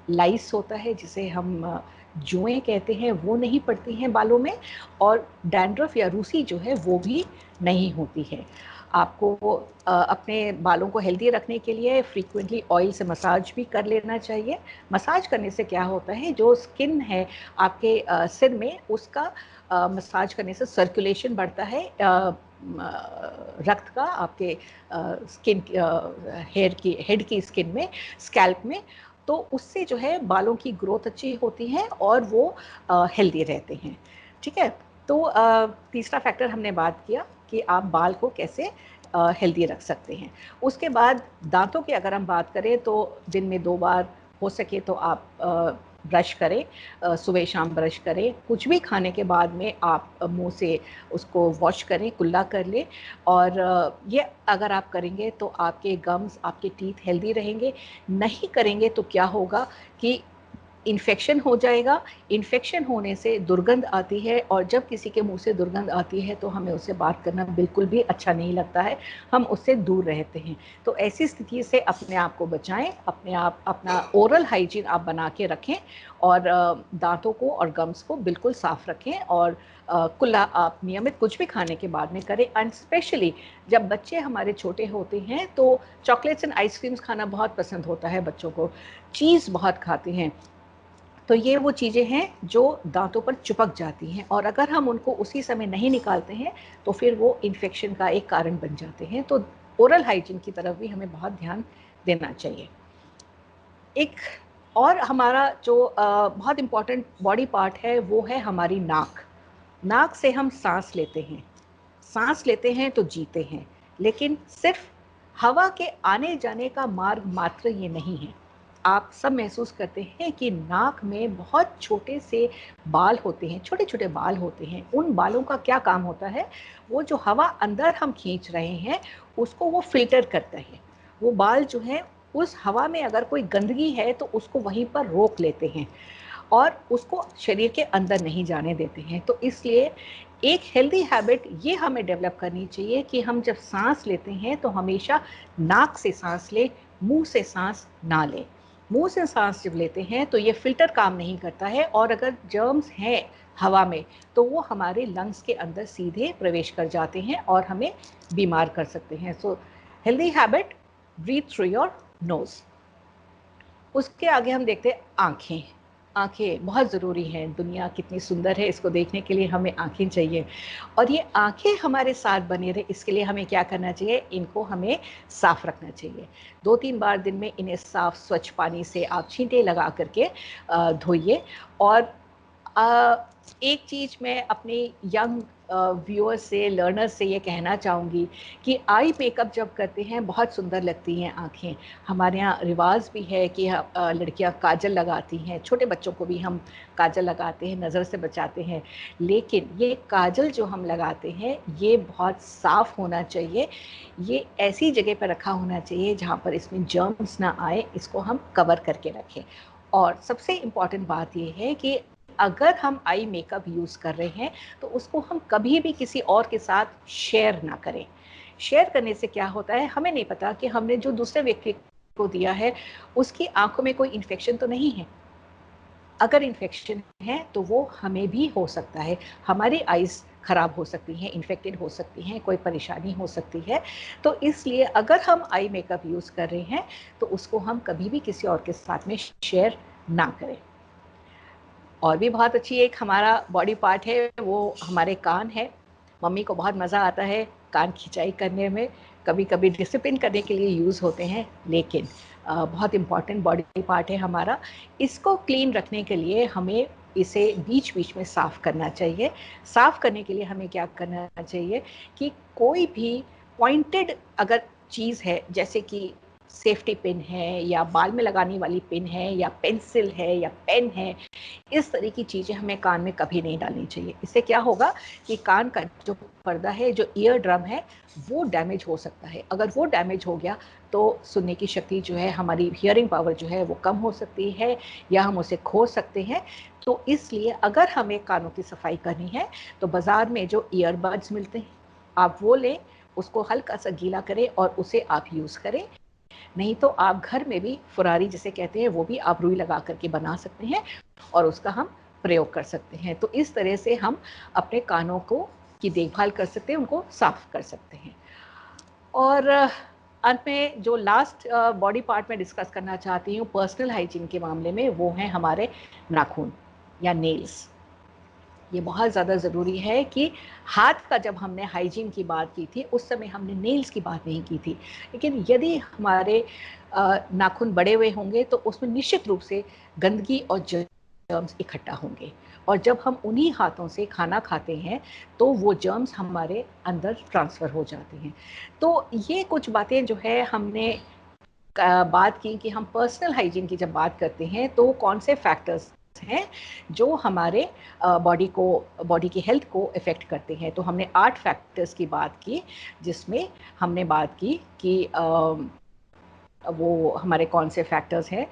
लाइस होता है जिसे हम जुएँ कहते हैं वो नहीं पड़ती हैं बालों में, और डैंड्रफ या रूसी जो है वो भी नहीं होती है. आपको अपने बालों को हेल्दी रखने के लिए फ्रीक्वेंटली ऑयल से मसाज भी कर लेना चाहिए. मसाज करने से क्या होता है, जो स्किन है आपके सिर में उसका मसाज करने से सर्कुलेशन बढ़ता है, रक्त का आपके स्किन हेड की स्किन में, स्कैल्प में. तो उससे जो है बालों की ग्रोथ अच्छी होती है और वो हेल्दी रहते हैं. ठीक है, तो तीसरा फैक्टर हमने बात किया कि आप बाल को कैसे हेल्दी रख सकते हैं. उसके बाद दांतों की अगर हम बात करें तो दिन में 2 बार हो सके तो आप ब्रश करें, सुबह शाम ब्रश करें, कुछ भी खाने के बाद में आप मुंह से उसको वॉश करें, कुल्ला कर लें। और ये अगर आप करेंगे तो आपके गम्स, आपके टीथ हेल्दी रहेंगे। नहीं करेंगे तो क्या होगा कि इन्फेक्शन हो जाएगा। इन्फेक्शन होने से दुर्गंध आती है, और जब किसी के मुंह से दुर्गंध आती है तो हमें उससे बात करना बिल्कुल भी अच्छा नहीं लगता है, हम उससे दूर रहते हैं। तो ऐसी स्थिति से अपने आप को बचाएं, अपना ओरल हाइजीन आप बना के रखें, और दांतों को और गम्स को बिल्कुल साफ रखें। और कुल्ला आप नियमित कुछ भी खाने के बाद में करें। एंड स्पेशली जब बच्चे हमारे छोटे होते हैं तो चॉकलेट्स एंड आइसक्रीम्स खाना बहुत पसंद होता है बच्चों को, चीज़ बहुत खाते हैं। तो ये वो चीज़ें हैं जो दांतों पर चिपक जाती हैं, और अगर हम उनको उसी समय नहीं निकालते हैं तो फिर वो इन्फेक्शन का एक कारण बन जाते हैं। तो ओरल हाइजीन की तरफ भी हमें बहुत ध्यान देना चाहिए। एक और हमारा जो बहुत इम्पॉर्टेंट बॉडी पार्ट है वो है हमारी नाक। नाक से हम सांस लेते हैं, सांस लेते हैं तो जीते हैं, लेकिन सिर्फ हवा के आने जाने का मार्ग मात्र ये नहीं है। आप सब महसूस करते हैं कि नाक में बहुत छोटे से बाल होते हैं, छोटे छोटे बाल होते हैं। उन बालों का क्या काम होता है, वो जो हवा अंदर हम खींच रहे हैं उसको वो फिल्टर करता है। वो बाल जो है उस हवा में अगर कोई गंदगी है तो उसको वहीं पर रोक लेते हैं और उसको शरीर के अंदर नहीं जाने देते हैं। तो इसलिए एक हेल्दी हैबिट ये हमें डेवलप करनी चाहिए कि हम जब सांस लेते हैं तो हमेशा नाक से सांस लें, मुंह से सांस ना लें। मुंह से सांस जब लेते हैं तो ये फिल्टर काम नहीं करता है, और अगर जर्म्स हैं हवा में तो वो हमारे लंग्स के अंदर सीधे प्रवेश कर जाते हैं और हमें बीमार कर सकते हैं। So healthy habit, breathe through your nose. उसके आगे हम देखते हैं आँखें। आँखें बहुत ज़रूरी हैं। दुनिया कितनी सुंदर है, इसको देखने के लिए हमें आँखें चाहिए, और ये आँखें हमारे साथ बने रहे इसके लिए हमें क्या करना चाहिए, इनको हमें साफ़ रखना चाहिए। 2-3 बार दिन में इन्हें साफ़ स्वच्छ पानी से आप छींटे लगा करके धोइए। और एक चीज़ मैं अपने यंग व्यूअर्स से, लर्नर्स से ये कहना चाहूँगी कि आई मेकअप जब करते हैं बहुत सुंदर लगती हैं आँखें। हमारे यहाँ रिवाज भी है कि लड़कियाँ काजल लगाती हैं, छोटे बच्चों को भी हम काजल लगाते हैं, नज़र से बचाते हैं। लेकिन ये काजल जो हम लगाते हैं ये बहुत साफ़ होना चाहिए, ये ऐसी जगह पर रखा होना चाहिए जहाँ पर इसमें जर्म्स ना आए, इसको हम कवर करके रखें। और सबसे इम्पॉर्टेंट बात ये है कि अगर हम आई मेकअप यूज़ कर रहे हैं तो उसको हम कभी भी किसी और के साथ शेयर ना करें। शेयर करने से क्या होता है, हमें नहीं पता कि हमने जो दूसरे व्यक्ति को दिया है उसकी आंखों में कोई इन्फेक्शन तो नहीं है। अगर इन्फेक्शन है तो वो हमें भी हो सकता है, हमारी आइज़ ख़राब हो सकती हैं, इन्फेक्टेड हो सकती हैं, कोई परेशानी हो सकती है। तो इसलिए अगर हम आई मेकअप यूज़ कर रहे हैं तो उसको हम कभी भी किसी और के साथ में शेयर ना करें। और भी बहुत अच्छी एक हमारा बॉडी पार्ट है, वो हमारे कान है। मम्मी को बहुत मज़ा आता है कान खिंचाई करने में, कभी कभी डिसिप्लिन करने के लिए यूज़ होते हैं, लेकिन बहुत इम्पॉर्टेंट बॉडी पार्ट है हमारा। इसको क्लीन रखने के लिए हमें इसे बीच बीच में साफ़ करना चाहिए। साफ़ करने के लिए हमें क्या करना चाहिए कि कोई भी पॉइंटेड अगर चीज़ है, जैसे कि सेफ्टी पिन है या बाल में लगाने वाली पिन है या पेंसिल है या पेन है, इस तरह की चीज़ें हमें कान में कभी नहीं डालनी चाहिए। इससे क्या होगा कि कान का जो पर्दा है, जो ईयर ड्रम है, वो डैमेज हो सकता है। अगर वो डैमेज हो गया तो सुनने की शक्ति जो है, हमारी हियरिंग पावर जो है वो कम हो सकती है या हम उसे खो सकते हैं। तो इसलिए अगर हमें कानों की सफाई करनी है तो बाज़ार में जो ईयरबड्स मिलते हैं आप वो लें, उसको हल्का सा गीला करें और उसे आप यूज़ करें। नहीं तो आप घर में भी फुरारी जिसे कहते हैं वो भी आप रुई लगा करके बना सकते हैं और उसका हम प्रयोग कर सकते हैं। तो इस तरह से हम अपने कानों को की देखभाल कर सकते हैं, उनको साफ कर सकते हैं। और अंत में जो लास्ट बॉडी पार्ट में डिस्कस करना चाहती हूँ पर्सनल हाइजीन के मामले में, वो हैं हमारे नाखून या नेल्स। ये बहुत ज़्यादा ज़रूरी है कि हाथ का जब हमने हाइजीन की बात की थी उस समय हमने नेल्स की बात नहीं की थी, लेकिन यदि हमारे नाखून बड़े हुए होंगे तो उसमें निश्चित रूप से गंदगी और जर्म्स इकट्ठा होंगे, और जब हम उन्हीं हाथों से खाना खाते हैं तो वो जर्म्स हमारे अंदर ट्रांसफ़र हो जाते हैं। तो ये कुछ बातें जो है हमने बात की कि हम पर्सनल हाइजीन की जब बात करते हैं तो कौन से फैक्टर्स हैं जो हमारे बॉडी की हेल्थ को इफ़ेक्ट करते हैं। तो हमने 8 फैक्टर्स की बात की, जिसमें हमने बात की कि वो हमारे कौन से फैक्टर्स हैं।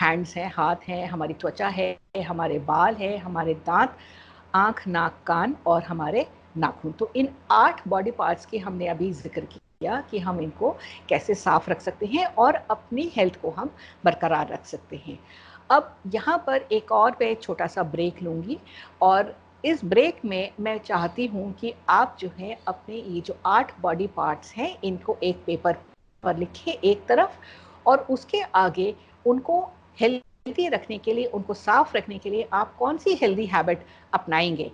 हैंड्स हैं, हाथ हैं, हमारी त्वचा है, हमारे बाल हैं, हमारे दांत, आँख, नाक, कान और हमारे नाखून। तो इन 8 बॉडी पार्ट्स की हमने अभी जिक्र किया कि हम इनको कैसे साफ रख सकते हैं और अपनी हेल्थ को हम बरकरार रख सकते हैं। अब यहाँ पर एक और मैं छोटा सा ब्रेक लूँगी और इस ब्रेक में मैं चाहती हूँ कि आप जो है अपने ये जो 8 बॉडी पार्ट्स हैं इनको एक पेपर पर लिखें एक तरफ, और उसके आगे उनको हेल्दी रखने के लिए, उनको साफ रखने के लिए आप कौन सी हेल्दी हैबिट अपनाएंगे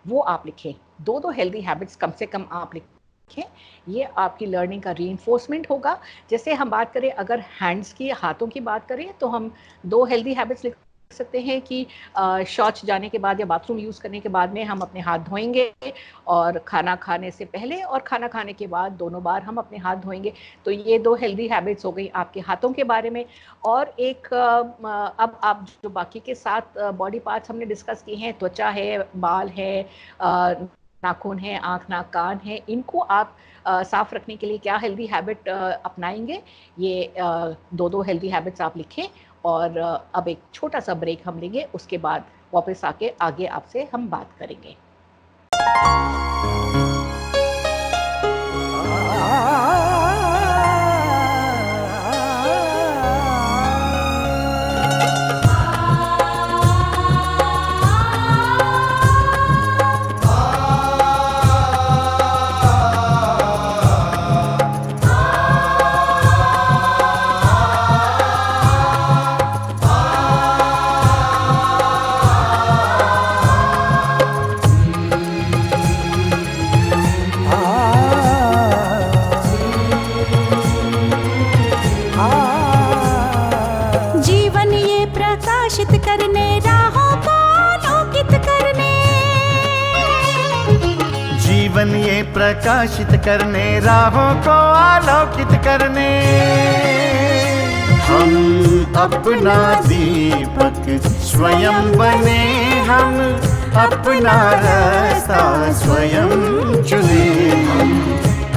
वो आप लिखें। 2 हेल्दी हैबिट्स कम से कम आप लिखें। ये आपकी लर्निंग का रीइंफोर्समेंट होगा। जैसे हम बात करें अगर हैंड्स की, हाथों की बात करें, तो हम 2 हेल्दी हैबिट्स लिख सकते हैं कि शौच जाने के बाद या बाथरूम यूज़ करने के बाद में हम अपने हाथ धोएंगे, और खाना खाने से पहले और खाना खाने के बाद दोनों बार हम अपने हाथ धोएंगे। तो ये 2 हेल्दी हैबिट्स हो गई आपके हाथों के बारे में। और एक अब आप जो बाकी के 7 बॉडी पार्ट्स हमने डिस्कस किए हैं, त्वचा है, बाल है, नाखून है, आँख, नाक, कान है, इनको आप साफ रखने के लिए क्या हेल्दी हैबिट अपनाएंगे, ये 2 हेल्दी हैबिट्स आप लिखें। और अब एक छोटा सा ब्रेक हम लेंगे, उसके बाद वापस आके आगे आपसे हम बात करेंगे। जीवन ये प्रकाशित करने, राहों को आलोकित करने, जीवन ये प्रकाशित करने, राहों को आलोकित करने, हम अपना दीपक स्वयं बने, हम अपना रास्ता स्वयं चुने।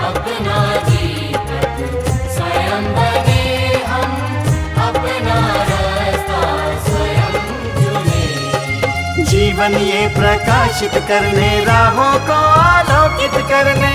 अपना दीपक स्वयं बने, हम अपना रास्ता स्वयं चुने। जीवन ये प्रकाशित करने, राहों को आलोकित करने।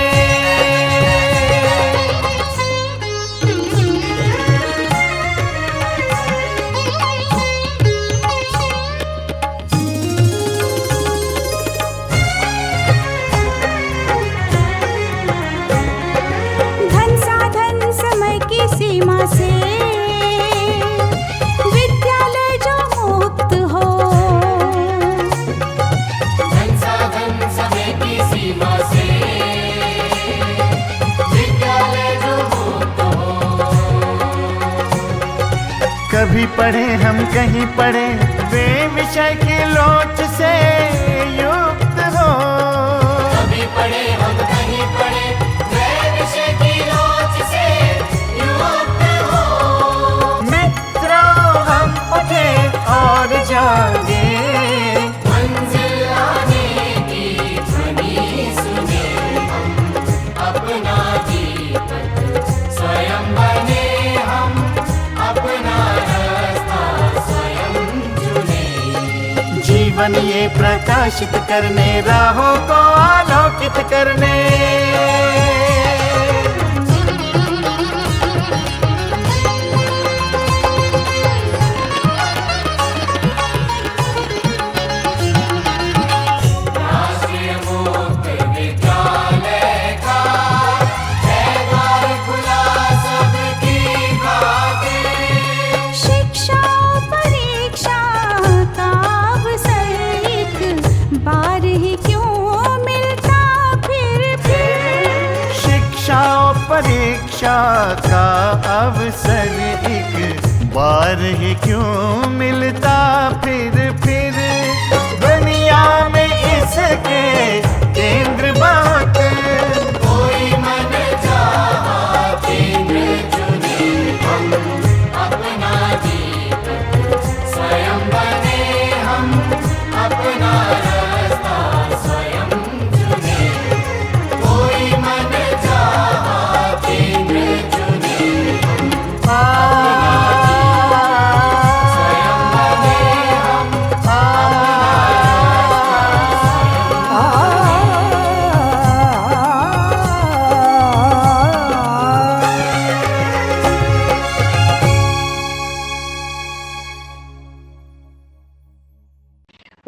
धन साधन समय की सीमा से विद्यालय जो मुक्त हो, धन साधन समय की सीमा से विद्यालय जो मुक्त हो। कभी पढ़े हम कहीं पढ़े, वे विषय की लोच से युक्त हो। कभी पढ़े हम कहीं पढ़े, वे विषय की लोच से युक्त हो। मित्रों हम उठे और जागे, मंजिल आने की ध्वनि सुने, हम अपना दीपक स्वयं बने, हम अपना रास्ता स्वयं चुने। जीवन ये प्रकाशित करने, राहों को आलोकित करने। राष्ट्रीय मुक्त विद्यालय का है द्वार खुला सबकी खातिर। शिक्षा परीक्षा का अवसर एक बार ही क्यों मिलता फिर। शिक्षा और परीक्षा का अवसर एक बार ही क्यों मिलता फिर। दुनिया में इसके केंद्र बात, कोई मन चाहा केंद्र चुने, हम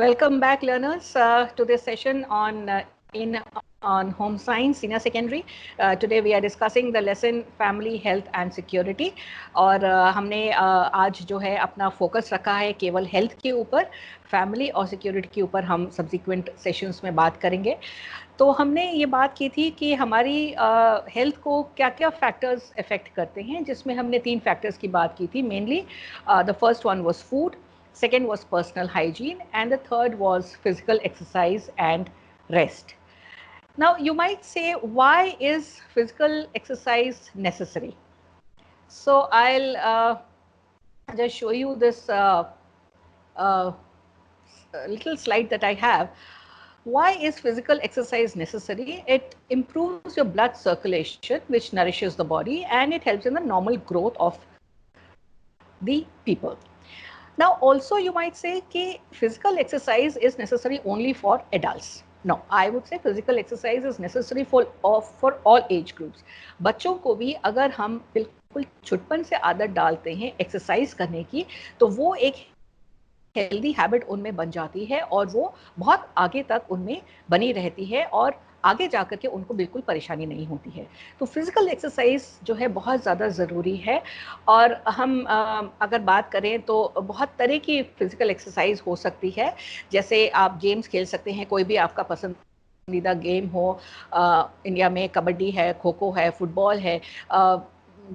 Welcome back, learners, to this session on home science senior secondary. Today we are discussing the lesson family health and security. और हमने आज जो है अपना फोकस रखा है केवल हेल्थ के ऊपर, फैमिली और सिक्योरिटी के ऊपर हम सब्सिक्वेंट सेशंस में बात करेंगे. तो हमने ये बात की थी कि हमारी हेल्थ को क्या क्या फैक्टर्स अफेक्ट करते हैं, जिसमें हमने 3 फैक्टर्स की बात की थी. Mainly the first one was food, second was personal hygiene, and the third was physical exercise and rest. Now you might say, why is physical exercise necessary? So I'll just show you this little slide that I have. Why is physical exercise necessary? It improves your blood circulation, which nourishes the body, and it helps in the normal growth of the people. Now also you might say कि physical exercise is necessary only for adults. No, I would say physical exercise is necessary for all age groups. बच्चों को भी अगर हम बिल्कुल छुटपन से आदत डालते हैं एक्सरसाइज करने की, तो वो एक हेल्दी हैबिट उनमें बन जाती है और वो बहुत आगे तक उनमें बनी रहती है और आगे जाकर के उनको बिल्कुल परेशानी नहीं होती है. तो फिजिकल एक्सरसाइज जो है बहुत ज़्यादा ज़रूरी है. और हम अगर बात करें तो बहुत तरह की फिजिकल एक्सरसाइज हो सकती है. जैसे आप गेम्स खेल सकते हैं, कोई भी आपका पसंदीदा गेम हो. इंडिया में कबड्डी है, खो खो है, फुटबॉल है,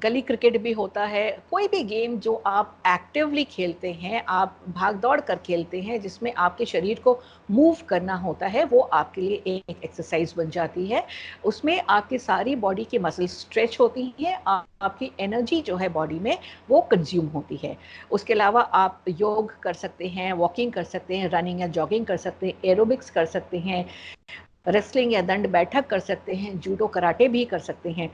गली क्रिकेट भी होता है. कोई भी गेम जो आप एक्टिवली खेलते हैं, आप भाग दौड़ कर खेलते हैं, जिसमें आपके शरीर को मूव करना होता है, वो आपके लिए एक एक्सरसाइज बन जाती है. उसमें आपकी सारी बॉडी की मसल्स स्ट्रेच होती हैं, आपकी एनर्जी जो है बॉडी में वो कंज्यूम होती है. उसके अलावा आप योग कर सकते हैं, वॉकिंग कर सकते हैं, रनिंग या जॉगिंग कर सकते हैं, एरोबिक्स कर सकते हैं, रेसलिंग या दंड बैठक कर सकते हैं, जूडो कराटे भी कर सकते हैं.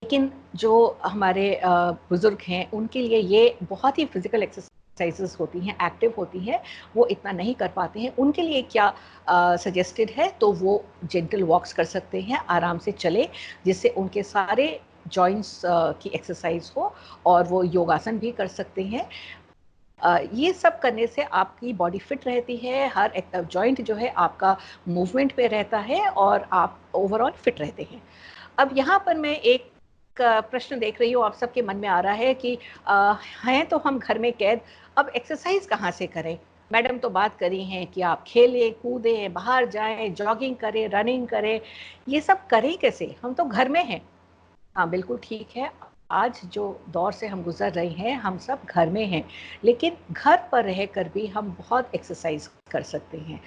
लेकिन जो हमारे बुजुर्ग हैं उनके लिए ये बहुत ही फिजिकल एक्सरसाइजेस होती हैं, एक्टिव होती हैं, वो इतना नहीं कर पाते हैं. उनके लिए क्या सजेस्टेड है, तो वो जेंटल वॉक्स कर सकते हैं, आराम से चले, जिससे उनके सारे जॉइंट्स की एक्सरसाइज हो. और वो योगासन भी कर सकते हैं. ये सब करने से आपकी बॉडी फिट रहती है, हर एक जॉइंट जो है आपका मूवमेंट पे रहता है और आप ओवरऑल फिट रहते हैं. अब यहाँ पर मैं एक प्रश्न देख रही हूँ, आप सबके मन में आ रहा है कि हैं तो हम घर में कैद, अब एक्सरसाइज कहाँ से करें. मैडम तो बात करी हैं कि आप खेलें, कूदें, बाहर जाएं, जॉगिंग करें, रनिंग करें. ये सब करें कैसे, हम तो घर में हैं. हाँ, बिल्कुल ठीक है. आज जो दौर से हम गुजर रहे हैं, हम सब घर में हैं, लेकिन घर पर रहकर भी हम बहुत एक्सरसाइज कर सकते हैं.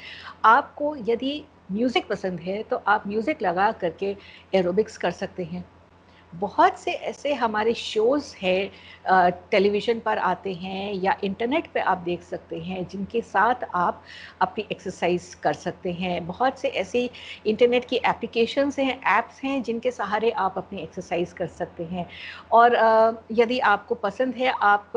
आपको यदि म्यूज़िक पसंद है तो आप म्यूज़िक लगा करके एरोबिक्स कर सकते हैं. बहुत से ऐसे हमारे शोज़ हैं, टेलीविज़न पर आते हैं या इंटरनेट पे आप देख सकते हैं, जिनके साथ आप अपनी एक्सरसाइज कर सकते हैं. बहुत से ऐसी इंटरनेट की एप्लीकेशंस हैं, ऐप्स हैं, जिनके सहारे आप अपनी एक्सरसाइज कर सकते हैं. और यदि आपको पसंद है, आप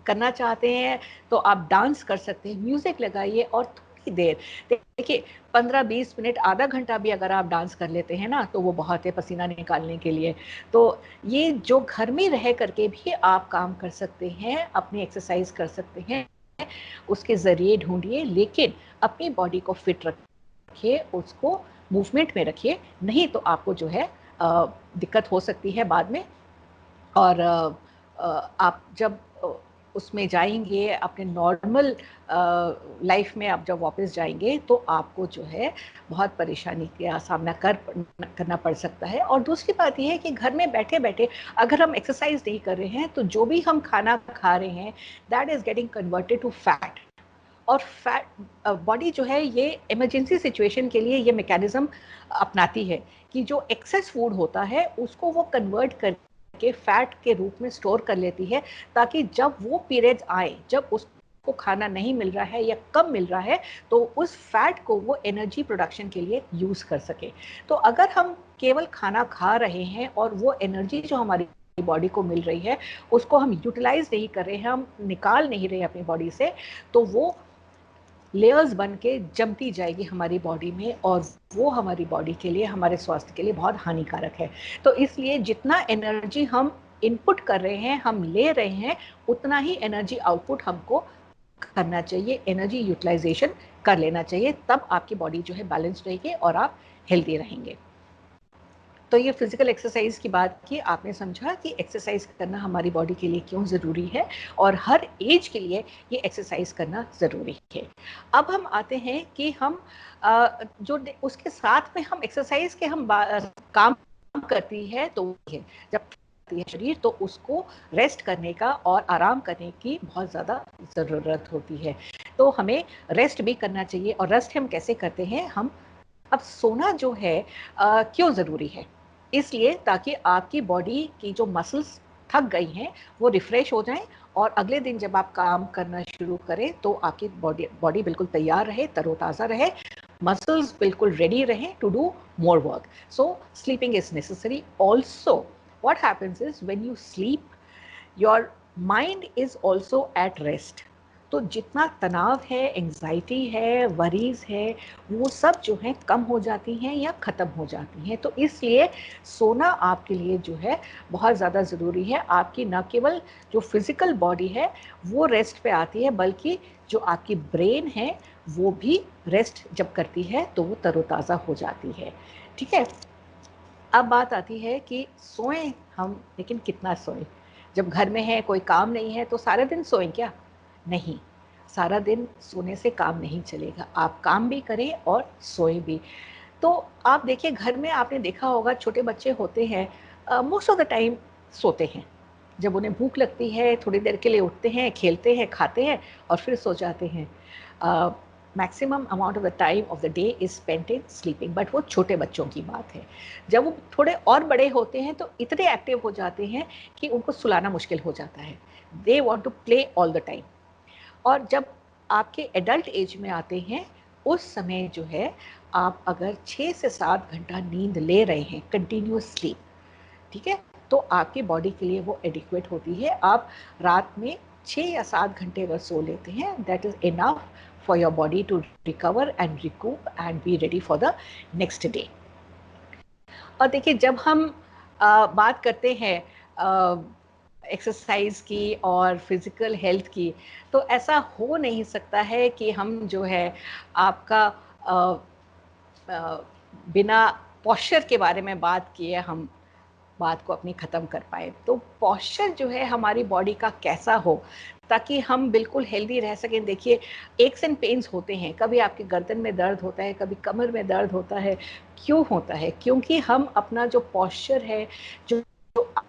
करना चाहते हैं, तो आप डांस कर सकते हैं. म्यूज़िक लगाइए और देर, देखिए 15-20 मिनट, आधा घंटा भी अगर आप डांस कर लेते हैं ना, तो वो बहुत है पसीना निकालने के लिए. तो ये जो घर में रह करके भी आप काम कर सकते हैं, अपनी एक्सरसाइज कर सकते हैं, उसके ज़रिए ढूंढिए. लेकिन अपनी बॉडी को फिट रखिए, उसको मूवमेंट में रखिए, नहीं तो आपको जो है दिक्कत हो सकती है बाद में. और आप जब उसमें जाएंगे, अपने नॉर्मल लाइफ में आप जब वापस जाएंगे, तो आपको जो है बहुत परेशानी का सामना करना पड़ सकता है. और दूसरी बात यह है कि घर में बैठे बैठे अगर हम एक्सरसाइज नहीं कर रहे हैं, तो जो भी हम खाना खा रहे हैं, that is getting converted to fat. और फैट बॉडी जो है ये इमरजेंसी सिचुएशन के लिए ये मैकेनिज्म अपनाती है कि जो एक्सेस फूड होता है उसको वो कन्वर्ट कर के फैट के रूप में स्टोर कर लेती है, ताकि जब वो पीरियड्स आए, जब उसको खाना नहीं मिल रहा है या कम मिल रहा है, तो उस फैट को वो एनर्जी प्रोडक्शन के लिए यूज़ कर सके. तो अगर हम केवल खाना खा रहे हैं और वो एनर्जी जो हमारी बॉडी को मिल रही है उसको हम यूटिलाइज नहीं कर रहे हैं, हम निकाल नहीं रहे अपनी बॉडी से, तो वो लेयर्स बन के जमती जाएगी हमारी बॉडी में, और वो हमारी बॉडी के लिए, हमारे स्वास्थ्य के लिए बहुत हानिकारक है. तो इसलिए जितना एनर्जी हम इनपुट कर रहे हैं, हम ले रहे हैं, उतना ही एनर्जी आउटपुट हमको करना चाहिए, एनर्जी यूटिलाइजेशन कर लेना चाहिए, तब आपकी बॉडी जो है बैलेंस्ड रहेगी और आप हेल्दी रहेंगे। तो ये फिजिकल एक्सरसाइज की बात की, आपने समझा कि एक्सरसाइज करना हमारी बॉडी के लिए क्यों ज़रूरी है और हर एज के लिए ये एक्सरसाइज करना ज़रूरी है। अब हम आते हैं कि हम जो उसके साथ में हम एक्सरसाइज के हम काम करती है, तो है जब शरीर तो उसको रेस्ट करने का और आराम करने की बहुत ज़्यादा ज़रूरत होती है। तो हमें रेस्ट भी करना चाहिए। और रेस्ट हम कैसे करते हैं? हम अब सोना जो है क्यों ज़रूरी है? इसलिए ताकि आपकी बॉडी की जो मसल्स थक गई हैं वो रिफ्रेश हो जाएं और अगले दिन जब आप काम करना शुरू करें तो आपकी बॉडी बिल्कुल तैयार रहे, तरोताज़ा रहे, मसल्स बिल्कुल रेडी रहें to do more work. So sleeping is necessary. Also, what happens is when you sleep, your mind is also at rest. तो जितना तनाव है, एंजाइटी है, वरीज है, वो सब जो है कम हो जाती हैं या ख़त्म हो जाती हैं। तो इसलिए सोना आपके लिए जो है बहुत ज़्यादा ज़रूरी है। आपकी न केवल जो फिज़िकल बॉडी है वो रेस्ट पे आती है, बल्कि जो आपकी ब्रेन है वो भी रेस्ट जब करती है तो वो तरोताज़ा हो जाती है। ठीक है, अब बात आती है कि सोएं हम, लेकिन कितना सोएं? जब घर में है, कोई काम नहीं है, तो सारा दिन सोएं क्या? नहीं, सारा दिन सोने से काम नहीं चलेगा। आप काम भी करें और सोएं भी। तो आप देखिए, घर में आपने देखा होगा छोटे बच्चे होते हैं, मोस्ट ऑफ द टाइम सोते हैं। जब उन्हें भूख लगती है थोड़ी देर के लिए उठते हैं, खेलते हैं, खाते हैं और फिर सो जाते हैं। Maximum amount of the time of the day is spent in sleeping. But वो छोटे बच्चों की बात है। जब वो थोड़े और बड़े होते हैं तो इतने एक्टिव हो जाते हैं कि उनको सुलाना मुश्किल हो जाता है। They want to play all the time. और जब आपके एडल्ट एज में आते हैं, उस समय जो है आप अगर 6 से 7 घंटा नींद ले रहे हैं, कंटिन्यूस स्लीप, ठीक है, तो आपकी बॉडी के लिए वो एडिक्वेट होती है। आप रात में 6 या 7 घंटे अगर सो लेते हैं, that is enough for your body to recover and recoup and be ready for the next day. और देखिए, जब हम बात करते हैं एक्सरसाइज की और फिज़िकल हेल्थ की, तो ऐसा हो नहीं सकता है कि हम जो है आपका बिना पोस्चर के बारे में बात किए हम बात को अपनी ख़त्म कर पाए। तो पोस्चर जो है हमारी बॉडी का कैसा हो ताकि हम बिल्कुल हेल्दी रह सकें। देखिए, एक्स एंड पेन्स होते हैं, कभी आपके गर्दन में दर्द होता है, कभी कमर में दर्द होता है। क्यों होता है? क्योंकि हम अपना जो पोस्चर है, जो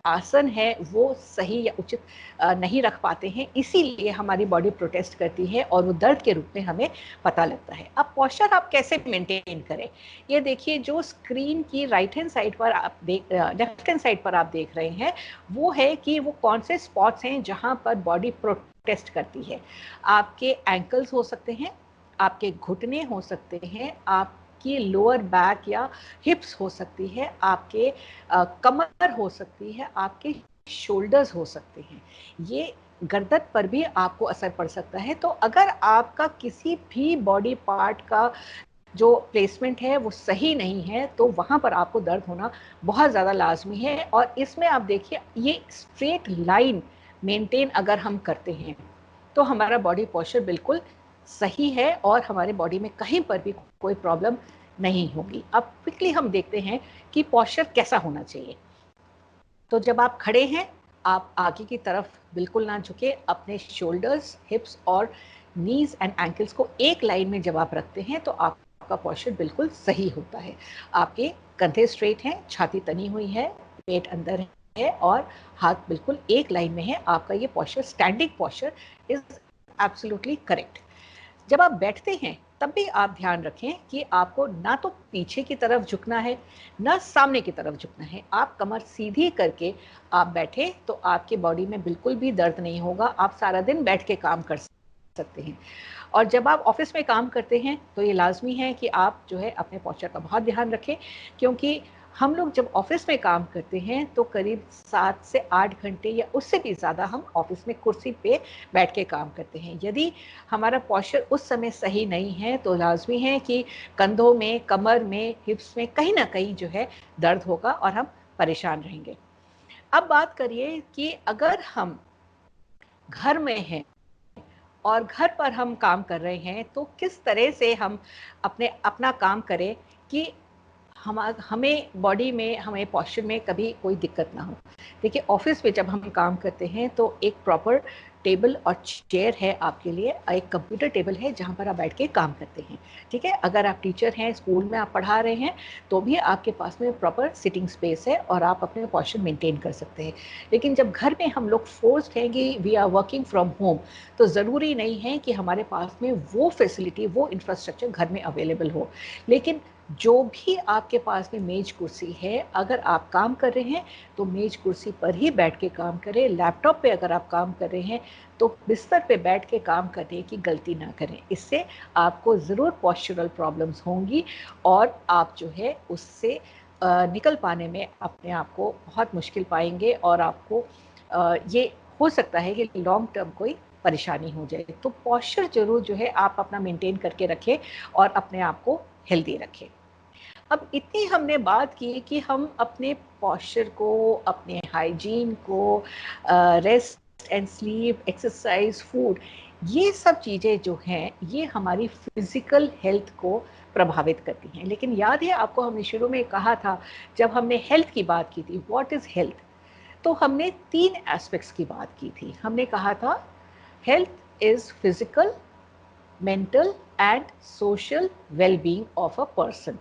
आसन है, वो सही या उचित नहीं रख पाते हैं। इसीलिए हमारी बॉडी प्रोटेस्ट करती है और वो दर्द के रूप में हमें पता लगता है। अब पोस्चर आप कैसे मेंटेन करें? ये देखिए, जो स्क्रीन की राइट हैंड साइड पर आप लेफ्ट हैंड साइड पर आप देख रहे हैं, वो है कि वो कौन से स्पॉट्स हैं जहां पर बॉडी प्रोटेस्ट करती है। आपके एंकल्स हो सकते हैं, आपके घुटने हो सकते हैं, आपकी लोअर बैक या हिप्स हो सकती है, आपके कमर हो सकती है, आपके शोल्डर्स हो सकते हैं। ये गर्दन पर भी आपको असर पड़ सकता है। तो अगर आपका किसी भी बॉडी पार्ट का जो प्लेसमेंट है वो सही नहीं है, तो वहाँ पर आपको दर्द होना बहुत ज़्यादा लाजमी है। और इसमें आप देखिए, ये स्ट्रेट लाइन मेंटेन अगर हम करते हैं तो हमारा बॉडी पोस्चर बिल्कुल सही है और हमारे बॉडी में कहीं पर भी कोई प्रॉब्लम नहीं होगी। अब क्विकली हम देखते हैं कि पोस्चर कैसा होना चाहिए। तो जब आप खड़े हैं, आप आगे की तरफ बिल्कुल ना झुके, अपने शोल्डर्स, हिप्स और नीज एंड एंकल्स को एक लाइन में जब आप रखते हैं तो आपका पोस्चर बिल्कुल सही होता है। आपके कंधे स्ट्रेट हैं, छाती तनी हुई है, पेट अंदर है और हाथ बिल्कुल एक लाइन में है। आपका ये posture, standing posture, is absolutely correct. जब आप बैठते हैं तब भी आप ध्यान रखें कि आपको ना तो पीछे की तरफ झुकना है, ना सामने की तरफ झुकना है। आप कमर सीधी करके आप बैठे तो आपके बॉडी में बिल्कुल भी दर्द नहीं होगा। आप सारा दिन बैठ के काम कर सकते हैं। और जब आप ऑफिस में काम करते हैं तो ये लाजमी है कि आप जो है अपने पोस्चर का बहुत ध्यान रखें, क्योंकि हम लोग जब ऑफिस में काम करते हैं तो करीब 7 से 8 घंटे या उससे भी ज़्यादा हम ऑफिस में कुर्सी पे बैठ के काम करते हैं। यदि हमारा पोस्चर उस समय सही नहीं है तो लाजमी है कि कंधों में, कमर में, हिप्स में कहीं ना कहीं जो है दर्द होगा और हम परेशान रहेंगे। अब बात करिए कि अगर हम घर में हैं और घर पर हम काम कर रहे हैं तो किस तरह से हम अपना काम करें कि हमें बॉडी में, हमें पोस्चर में कभी कोई दिक्कत ना हो। देखिए ऑफिस में जब हम काम करते हैं तो एक प्रॉपर टेबल और चेयर है आपके लिए, एक कंप्यूटर टेबल है जहाँ पर आप बैठ के काम करते हैं, ठीक है। अगर आप टीचर हैं, स्कूल में आप पढ़ा रहे हैं, तो भी आपके पास में प्रॉपर सिटिंग स्पेस है और आप अपने पोस्चर मेंटेन कर सकते हैं। लेकिन जब घर में हम लोग फोर्स्ड हैं कि we are working from home, तो ज़रूरी नहीं है कि हमारे पास में वो फैसिलिटी, वो इंफ्रास्ट्रक्चर घर में अवेलेबल हो। लेकिन जो भी आपके पास में मेज कुर्सी है, अगर आप काम कर रहे हैं तो मेज कुर्सी पर ही बैठ के काम करें। लैपटॉप पे अगर आप काम कर रहे हैं तो बिस्तर पे बैठ के काम करने की गलती ना करें। इससे आपको ज़रूर पोस्चरल प्रॉब्लम्स होंगी और आप जो है उससे निकल पाने में अपने आप को बहुत मुश्किल पाएंगे और आपको ये हो सकता है कि लॉन्ग टर्म कोई परेशानी हो जाए। तो पोस्चर जरूर जो है आप अपना मेंटेन करके रखें और अपने आप को हेल्दी रखें। अब इतनी हमने बात की कि हम अपने पोस्चर को, अपने हाइजीन को, rest and sleep, exercise, food, ये सब चीज़ें जो हैं ये हमारी फिजिकल हेल्थ को प्रभावित करती हैं। लेकिन याद है आपको, हमने शुरू में कहा था जब हमने हेल्थ की बात की थी, व्हाट इज़ हेल्थ, तो हमने 3 एस्पेक्ट्स की बात की थी। हमने कहा था health is physical, mental and social wellbeing of a person.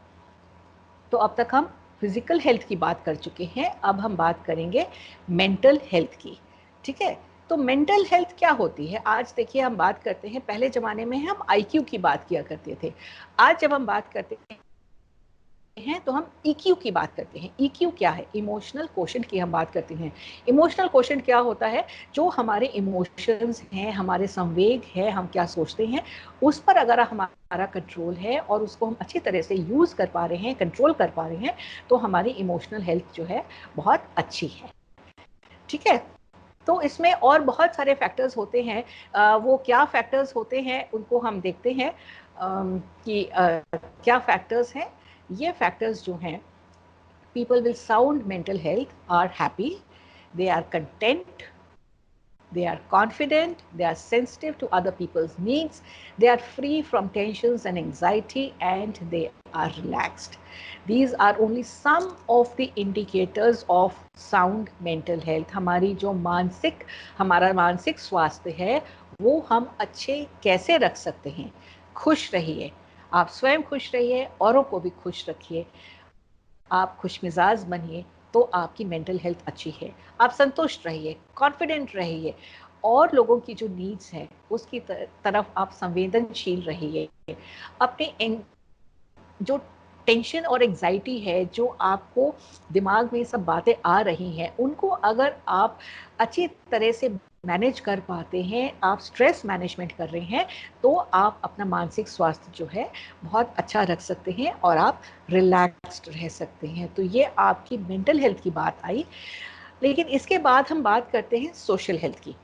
तो अब तक हम फिजिकल हेल्थ की बात कर चुके हैं, अब हम बात करेंगे मेंटल हेल्थ की, ठीक है। तो मेंटल हेल्थ क्या होती है? आज देखिए हम बात करते हैं, पहले ज़माने में हम आईक्यू की बात किया करते थे, आज जब हम बात करते हैं तो हम ईक्यू की बात करते हैं। ईक्यू क्या है? इमोशनल क्वोशेंट की हम बात करते हैं। इमोशनल क्वोशेंट क्या होता है? जो हमारे इमोशंस हैं, हमारे संवेग है, हम क्या सोचते हैं, उस पर अगर हमारा कंट्रोल है और उसको हम अच्छी तरह से यूज़ कर पा रहे हैं, कंट्रोल कर पा रहे हैं, तो हमारी इमोशनल हेल्थ जो है बहुत अच्छी है, ठीक है। तो इसमें और बहुत सारे फैक्टर्स होते हैं, वो क्या फैक्टर्स होते हैं उनको हम देखते हैं कि क्या फैक्टर्स हैं। ये फैक्टर्स जो हैं, people with sound mental health are happy, they are content, they are confident, they are sensitive to other people's needs, they are free from tensions and anxiety, and they are relaxed. These are only some of the indicators of sound mental health. हमारा मानसिक स्वास्थ्य है वो हम अच्छे कैसे रख सकते हैं? खुश रहिए, आप स्वयं खुश रहिए, औरों को भी खुश रखिए, आप खुश मिजाज बनिए तो आपकी मेंटल हेल्थ अच्छी है। आप संतुष्ट रहिए, कॉन्फिडेंट रहिए, और लोगों की जो नीड्स है उसकी तरफ आप संवेदनशील रहिए। अपने जो टेंशन और एंजाइटी है, जो आपको दिमाग में सब बातें आ रही हैं, उनको अगर आप अच्छी तरह से मैनेज कर पाते हैं, आप स्ट्रेस मैनेजमेंट कर रहे हैं, तो आप अपना मानसिक स्वास्थ्य जो है बहुत अच्छा रख सकते हैं और आप रिलैक्स्ड रह सकते हैं। तो ये आपकी मेंटल हेल्थ की बात आई। लेकिन इसके बाद हम बात करते हैं सोशल हेल्थ की।